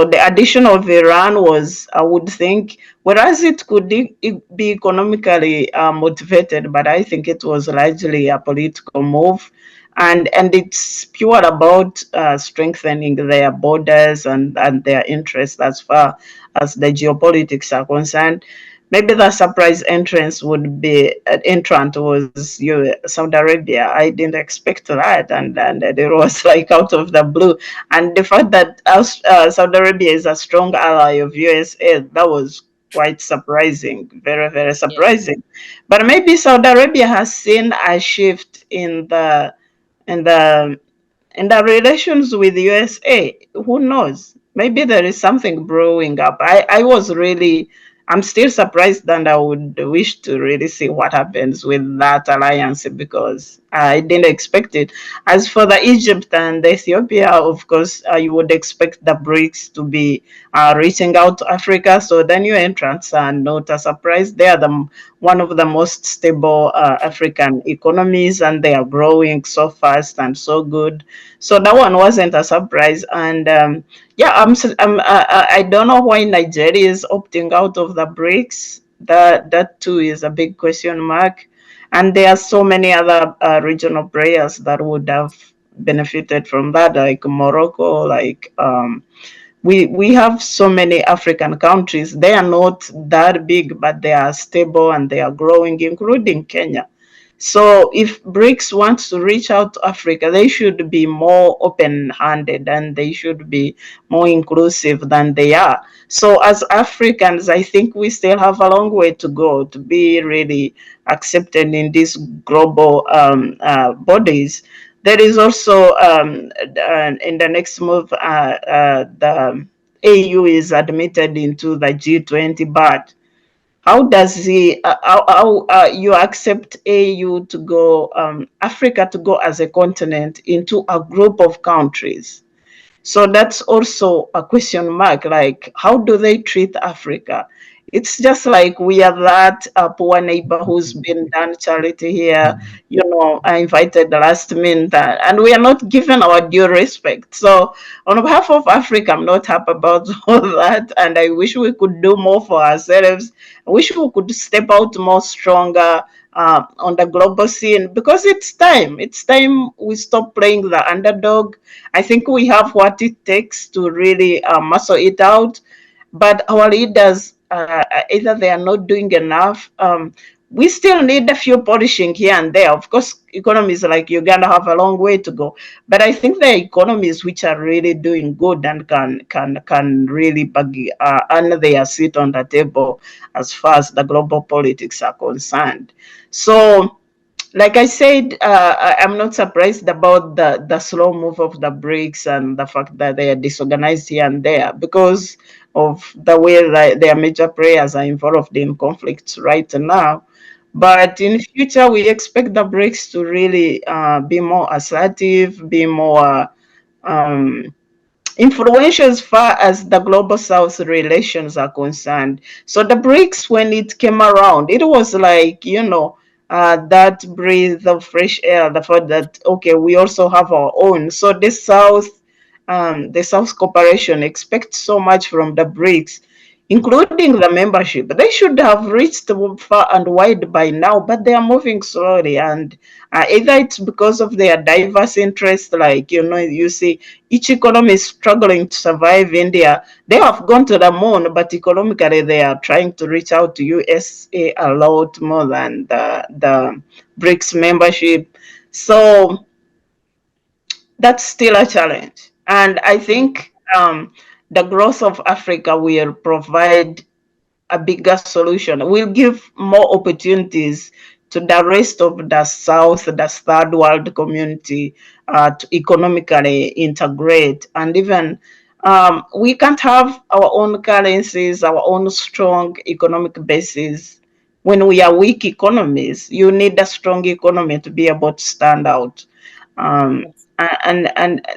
the addition of Iran was, I would think, whereas it could be economically motivated, but I think it was largely a political move. And it's pure about strengthening their borders and their interests as far as the geopolitics are concerned. Maybe the surprise entrant was Saudi Arabia. I didn't expect that, and it was like out of the blue. And the fact that Saudi Arabia is a strong ally of USA, that was quite surprising, very, very surprising. But maybe Saudi Arabia has seen a shift in the relations with USA. Who knows? Maybe there is something brewing up. I'm still surprised, and I would wish to really see what happens with that alliance, because I didn't expect it. As for the Egypt and Ethiopia, of course, you would expect the BRICS to be reaching out to Africa. So the new entrants are not a surprise. They are one of the most stable African economies, and they are growing so fast and so good. So that one wasn't a surprise. And yeah, I don't know why Nigeria is opting out of the BRICS. That too is a big question mark. And there are so many other regional players that would have benefited from that, like Morocco, like we have so many African countries. They are not that big, but they are stable and they are growing, including Kenya. So if BRICS wants to reach out to Africa, they should be more open-handed and they should be more inclusive than they are. So as Africans, I think we still have a long way to go to be really accepted in these global bodies. There is also, in the next move, the AU is admitted into the G20, but how does you accept AU to go, Africa to go as a continent into a group of countries? So that's also a question mark. Like, how do they treat Africa? It's just like we are that poor neighbor who's been done charity here, I invited the last minute, and we are not given our due respect. So on behalf of Africa, I'm not happy about all that, and I wish we could do more for ourselves. I wish we could step out more stronger on the global scene, because it's time. It's time we stop playing the underdog. I think we have what it takes to really muscle it out, but our leaders, either they are not doing enough. We still need a few polishing here and there. Of course, economies like Uganda have a long way to go, but I think the economies which are really doing good and can really earn their seat on the table as far as the global politics are concerned. So, like I said, I'm not surprised about the slow move of the BRICS and the fact that they are disorganized here and there, because of the way that their major players are involved in conflicts right now. But in future, we expect the BRICS to really be more assertive, be more influential as far as the global South relations are concerned. So the BRICS, when it came around, it was like, that breath of fresh air, the fact that, okay, we also have our own. So the South Cooperation expects so much from the BRICS, including the membership. They should have reached far and wide by now, but they are moving slowly. And either it's because of their diverse interests, like, you see, each economy is struggling to survive. India, they have gone to the moon, but economically they are trying to reach out to USA a lot more than the BRICS membership. So that's still a challenge. And I think the growth of Africa will provide a bigger solution, will give more opportunities to the rest of the South, the third world community, to economically integrate. And even we can't have our own currencies, our own strong economic bases when we are weak economies, you need a strong economy to be able to stand out. And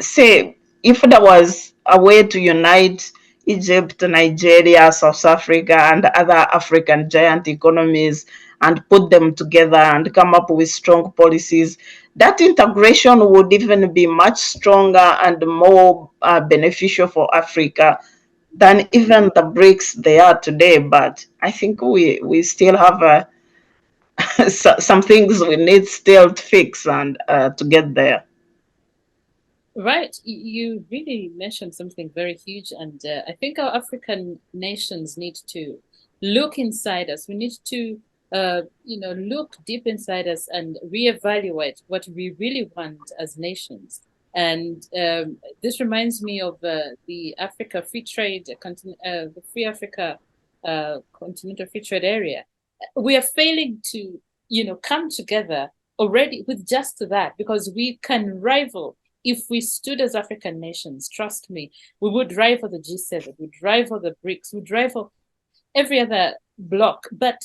say, if there was a way to unite Egypt, Nigeria, South Africa, and other African giant economies and put them together and come up with strong policies, that integration would even be much stronger and more beneficial for Africa than even the BRICS they are today. But I think we still have some things we need still to fix and to get there. Right. You really mentioned something very huge. And I think our African nations need to look inside us. We need to, look deep inside us and reevaluate what we really want as nations. And this reminds me of the Africa Free Trade, the Free Africa Continental Free Trade Area. We are failing to, come together already with just that, because we can rival. If we stood as African nations, trust me, we would rival the G7, we'd rival the BRICS, we'd rival every other bloc. But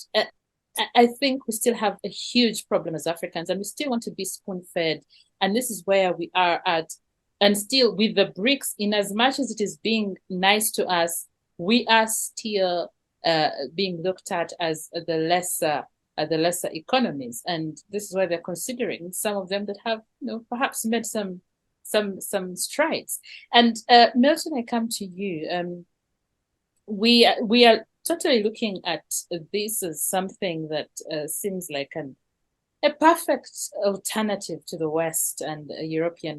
I think we still have a huge problem as Africans, and we still want to be spoon-fed. And this is where we are at. And still with the BRICS, in as much as it is being nice to us, we are still being looked at as the lesser economies. And this is why they're considering some of them that have, perhaps made some strides. And Milton, I come to you. We are totally looking at this as something that seems like a perfect alternative to the West and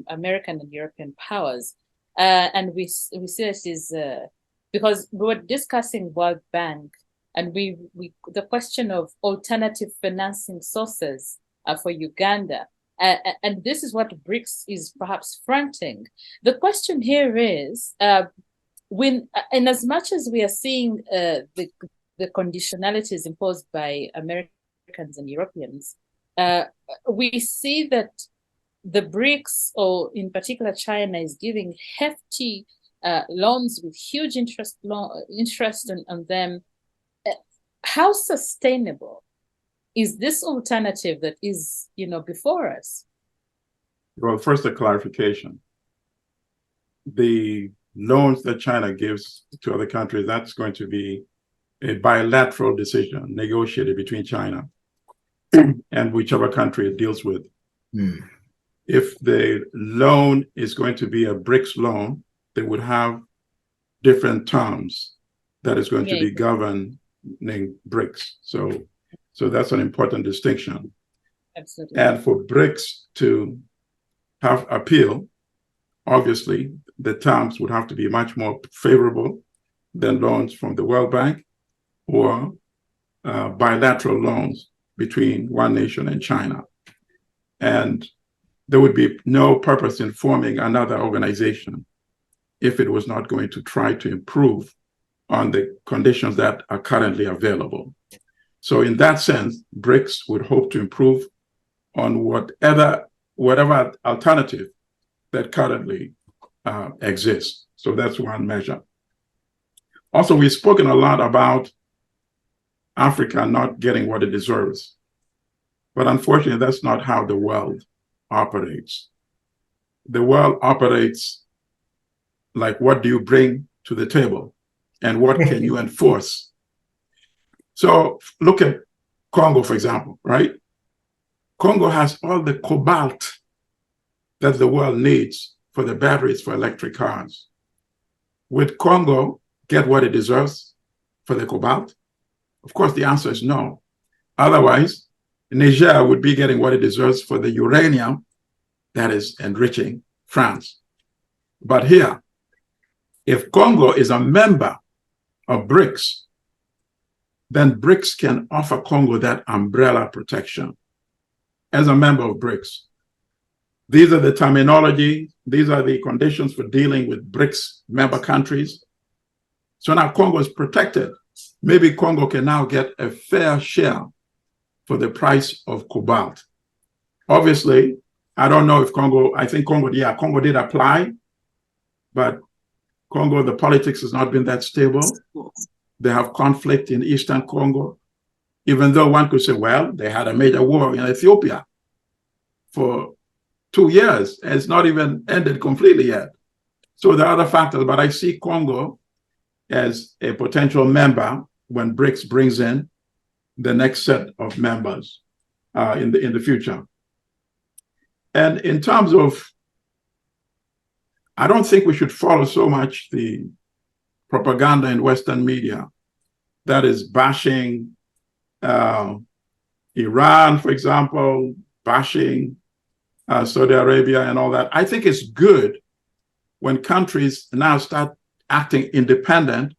American and European powers. And we see it is because we were discussing World Bank, and we the question of alternative financing sources for Uganda. And this is what BRICS is perhaps fronting. The question here is, in as much as we are seeing the conditionalities imposed by Americans and Europeans, we see that the BRICS, or in particular China, is giving hefty loans with huge interest on them. How sustainable is this alternative that is, before us? Well, first, a clarification. The loans that China gives to other countries, that's going to be a bilateral decision negotiated between China and whichever country it deals with. If the loan is going to be a BRICS loan, they would have different terms that is going to be governing BRICS. So that's an important distinction. Absolutely. And for BRICS to have appeal, obviously, the terms would have to be much more favorable than loans from the World Bank or bilateral loans between one nation and China. And there would be no purpose in forming another organization if it was not going to try to improve on the conditions that are currently available. So in that sense, BRICS would hope to improve on whatever alternative that currently exists. So that's one measure. Also, we've spoken a lot about Africa not getting what it deserves. But unfortunately, that's not how the world operates. The world operates like, what do you bring to the table? And what can you enforce? So look at Congo, for example, right? Congo has all the cobalt that the world needs for the batteries for electric cars. Would Congo get what it deserves for the cobalt? Of course, the answer is no. Otherwise, Niger would be getting what it deserves for the uranium that is enriching France. But here, if Congo is a member of BRICS, then BRICS can offer Congo that umbrella protection as a member of BRICS. These are the terminology, these are the conditions for dealing with BRICS member countries. So now Congo is protected. Maybe Congo can now get a fair share for the price of cobalt. Obviously, I don't know if Congo, I think Congo did apply, but the politics has not been that stable. They have conflict in Eastern Congo. even though one could say, well, they had a major war in Ethiopia for 2 years, and it's not even ended completely yet. So there are other factors, but I see Congo as a potential member when BRICS brings in the next set of members in the future. And in terms of, I don't think we should follow so much the propaganda in Western media that is bashing Iran, for example, bashing Saudi Arabia and all that. I think it's good when countries now start acting independent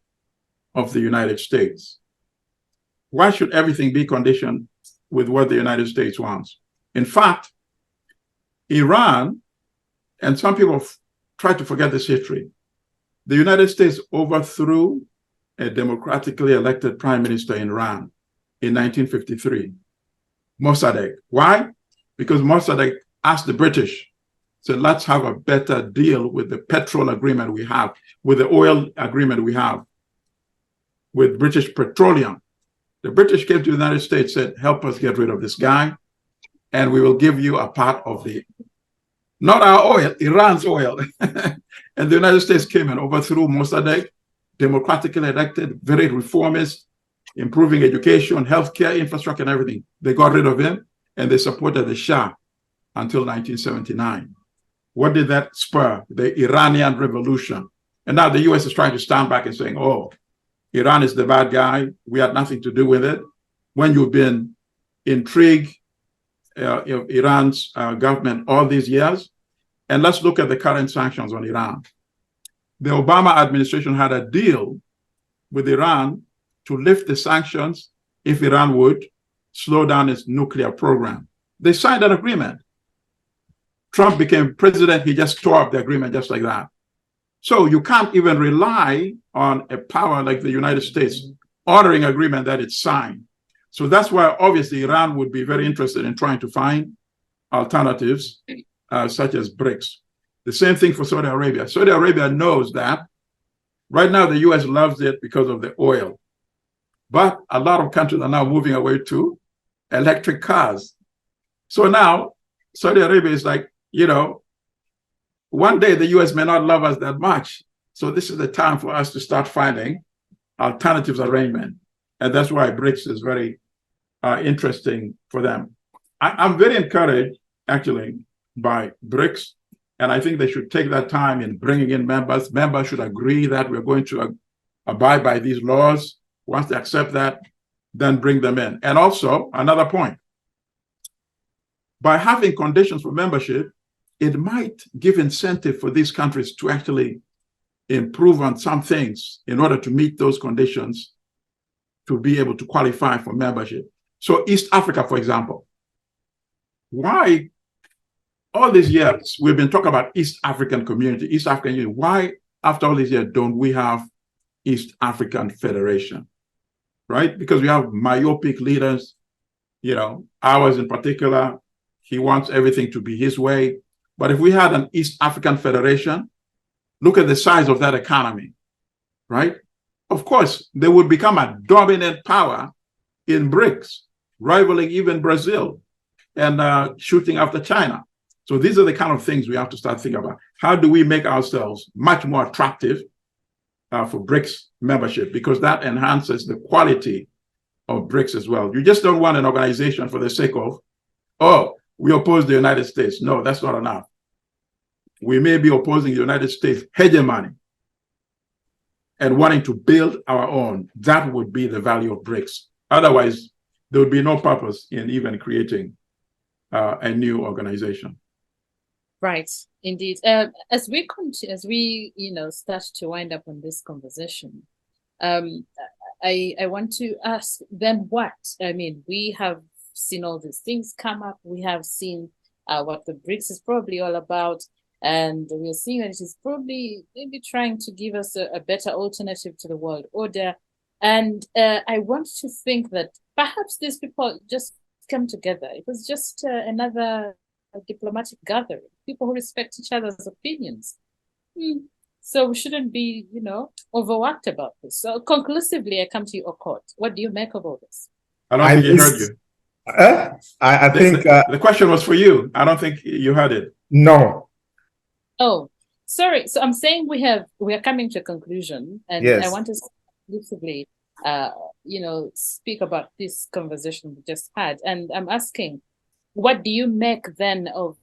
of the United States. Why should everything be conditioned with what the United States wants? In fact, Iran, and some people try to forget this history, the United States overthrew a democratically elected prime minister in Iran in 1953, Mossadegh. Why? Because Mossadegh asked the British, said, let's have a better deal with the petrol agreement we have, with the oil agreement we have with British Petroleum. The British came to the United States, said, help us get rid of this guy, and we will give you a part of the, not our oil, Iran's oil. And the United States came and overthrew Mossadegh, democratically elected, very reformist, improving education, healthcare, infrastructure, and everything. They got rid of him, and they supported the Shah until 1979. What did that spur? The Iranian Revolution. And now the US is trying to stand back and saying, oh, Iran is the bad guy. We had nothing to do with it. When you've been intrigued of Iran's government all these years. And let's look at the current sanctions on Iran. The Obama administration had a deal with Iran to lift the sanctions if Iran would slow down its nuclear program. They signed that agreement. Trump became president, he just tore up the agreement just like that. So you can't even rely on a power like the United States honoring agreement that it signed. So that's why obviously Iran would be very interested in trying to find alternatives such as BRICS. The same thing for Saudi Arabia. Saudi Arabia knows that right now the US loves it because of the oil. But a lot of countries are now moving away to electric cars. So now Saudi Arabia is like, you know, one day the US may not love us that much. So this is the time for us to start finding alternatives arrangement. And that's why BRICS is very interesting for them. I'm very encouraged, actually, by BRICS. And I think they should take that time in bringing in members. Members should agree that we're going to abide by these laws. Once they accept that, then bring them in. And also, another point, by having conditions for membership, it might give incentive for these countries to actually improve on some things in order to meet those conditions to be able to qualify for membership. So East Africa, for example, why all these years we've been talking about East African community, East African Union, why after all these years don't we have East African Federation, right? Because we have myopic leaders, you know, ours in particular, he wants everything to be his way. But if we had an East African Federation, look at the size of that economy, right? Of course, they would become a dominant power in BRICS, rivaling even Brazil and shooting after China. So these are the kind of things we have to start thinking about. How do we make ourselves much more attractive for BRICS membership? Because that enhances the quality of BRICS as well. You just don't want an organization for the sake of, oh, we oppose the United States. No, that's not enough. We may be opposing the United States hegemony and wanting to build our own. That would be the value of BRICS. Otherwise, there would be no purpose in even creating a new organization. Right, indeed. As we start to wind up on this conversation, I want to ask then what? I mean, we have seen all these things come up. We have seen what the BRICS is probably all about. And we're seeing that it is probably maybe trying to give us a better alternative to the world order. And I want to think that perhaps these people just come together. It was just another diplomatic gathering, people who respect each other's opinions. So we shouldn't be, overworked about this. So conclusively, I come to you, Okot. What do you make of all this? I don't think he heard you. I think the question was for you. I don't think you heard it. No. Oh, sorry. So I'm saying we are coming to a conclusion, and Yes. I want to exclusively, speak about this conversation we just had. And I'm asking, what do you make then of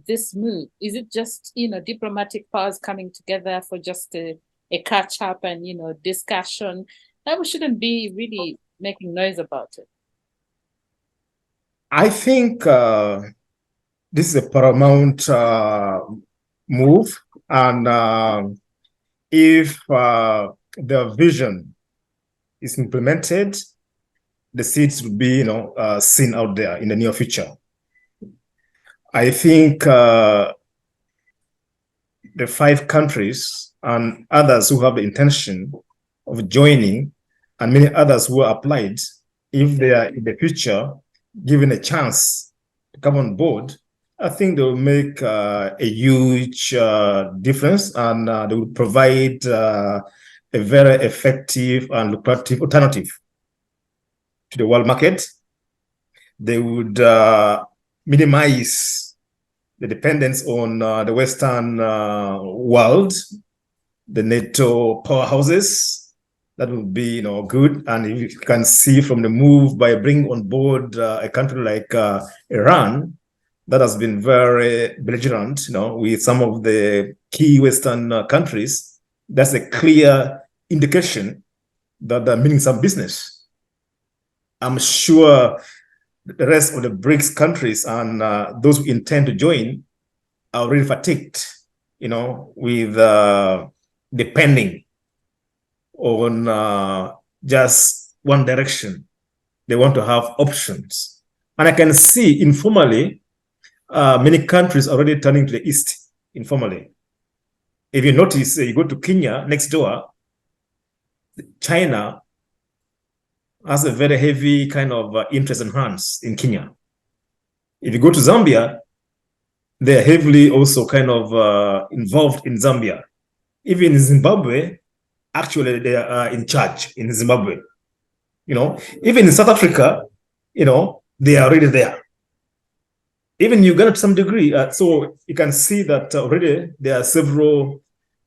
this move? Is it just diplomatic powers coming together for just a catch up and discussion? That we shouldn't be really making noise about it. I think this is a paramount move, and if the vision is implemented, the seeds will be seen out there in the near future. I think the 5 countries and others who have the intention of joining, and many others who are applied, if they are in the future given a chance to come on board, I think they will make a huge difference, and they will provide a very effective and lucrative alternative to the world market. They would minimize the dependence on the Western world, the NATO powerhouses. That would be, good. And if you can see from the move by bringing on board a country like Iran, that has been very belligerent, with some of the key Western countries, that's a clear indication that they're meaning some business. I'm sure the rest of the BRICS countries and those who intend to join are really fatigued, with depending on just one direction. They want to have options. And I can see informally, many countries already turning to the east informally. If you notice, you go to Kenya next door, China has a very heavy kind of interest and hands in Kenya. If you go to Zambia, they're heavily also kind of involved in Zambia. Even in Zimbabwe, actually they are in charge in Zimbabwe. Even in South Africa, they are already there. Even Uganda to some degree. So you can see that already there are several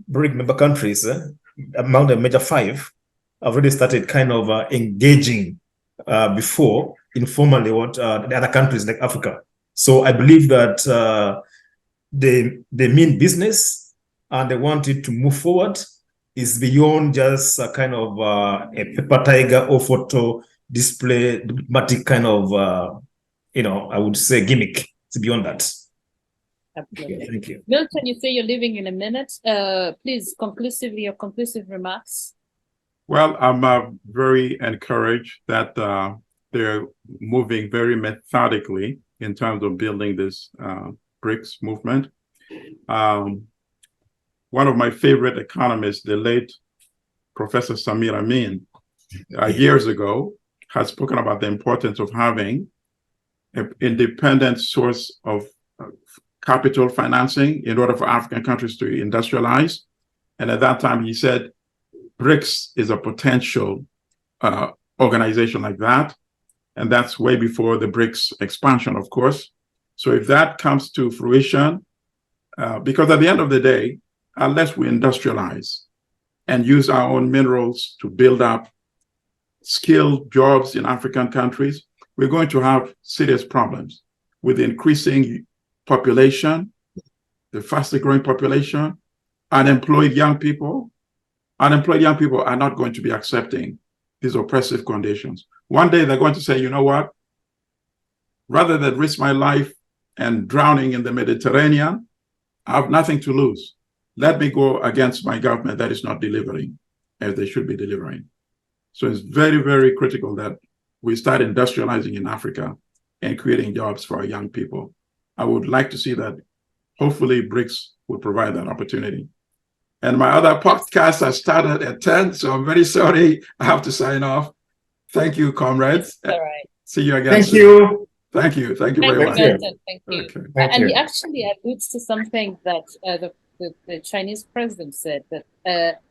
BRIC member countries among the major 5 have already started kind of engaging before informally what the other countries like Africa. So I believe that they mean business and they want it to move forward. Is beyond just a kind of a paper tiger or photo display, diplomatic kind of, I would say gimmick. It's beyond that. Absolutely. Okay, thank you. Milton, you say you're leaving in a minute. Please, your conclusive remarks. Well, I'm very encouraged that they're moving very methodically in terms of building this BRICS movement. One of my favorite economists, the late Professor Samir Amin, years ago, has spoken about the importance of having an independent source of capital financing in order for African countries to industrialize. And at that time, he said, BRICS is a potential organization like that. And that's way before the BRICS expansion, of course. So if that comes to fruition, because at the end of the day, unless we industrialize and use our own minerals to build up skilled jobs in African countries, we're going to have serious problems with the increasing population, the fastest growing population, unemployed young people. Unemployed young people are not going to be accepting these oppressive conditions. One day they're going to say, you know what? Rather than risk my life and drowning in the Mediterranean, I have nothing to lose. Let me go against my government that is not delivering as they should be delivering. So it's very, very critical that we start industrializing in Africa and creating jobs for our young people. I would like to see that. Hopefully BRICS will provide that opportunity. And my other podcast I started at 10, so I'm very sorry I have to sign off. Thank you, comrades. All right. See you again. Thank soon. you. Thank you. Thank you Thank very you, much. Milton. Thank you. Okay. Thank And you. he actually alludes to something that the Chinese president said, that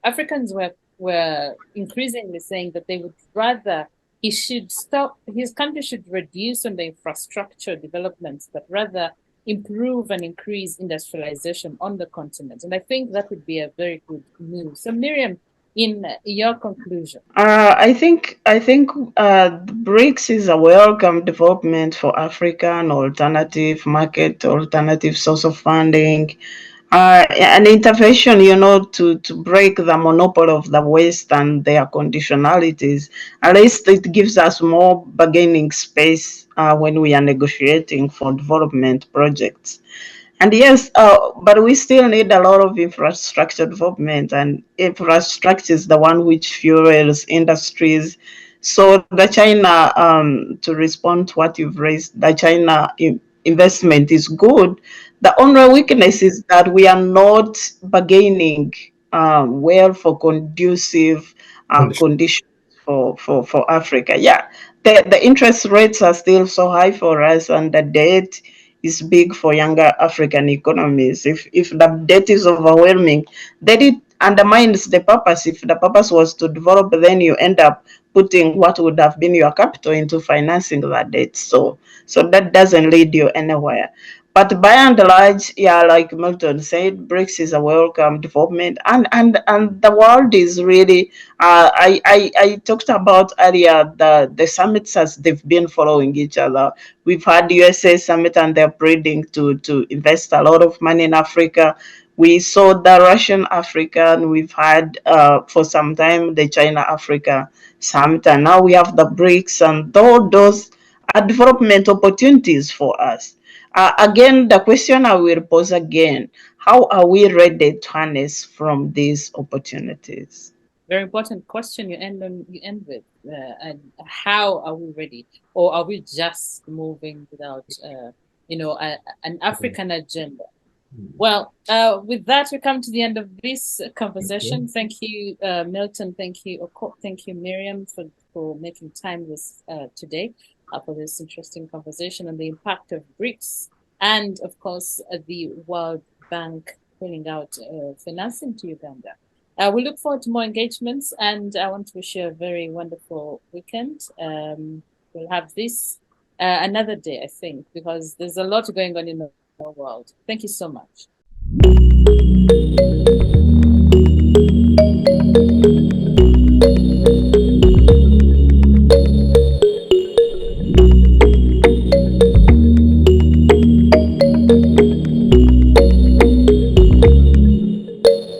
Africans were increasingly saying that they would rather his country should reduce on the infrastructure developments, but rather improve and increase industrialization on the continent. And I think that would be a very good move. So Miriam, in your conclusion. I think BRICS is a welcome development for Africa, an alternative market, alternative source of funding, an intervention, to break the monopoly of the West and their conditionalities. At least it gives us more bargaining space when we are negotiating for development projects. And yes, but we still need a lot of infrastructure development, and infrastructure is the one which fuels industries. So the China, to respond to what you've raised, the China investment is good. The only weakness is that we are not bargaining well for conducive conditions for Africa. Yeah, the interest rates are still so high for us, and the debt is big for younger African economies. If the debt is overwhelming, then it undermines the purpose. If the purpose was to develop, then you end up putting what would have been your capital into financing that debt. So that doesn't lead you anywhere. But by and large, yeah, like Milton said, BRICS is a welcome development, and the world is really. I talked about earlier the summits as they've been following each other. We've had USA summit, and they're planning to invest a lot of money in Africa. We saw the Russian Africa, and we've had for some time the China Africa summit, and now we have the BRICS, and all those are development opportunities for us. Again, the question I will pose again: how are we ready to harness from these opportunities? Very important question you end with, and how are we ready, or are we just moving without, an African agenda? Well, with that, we come to the end of this conversation. Thank you, Milton. Thank you, Okot. Thank you, Miriam, for making time today for this interesting conversation on the impact of BRICS and, of course, the World Bank pulling out financing to Uganda. We look forward to more engagements, and I want to wish you a very wonderful weekend. We'll have this another day, I think, because there's a lot going on in the world. Thank you so much.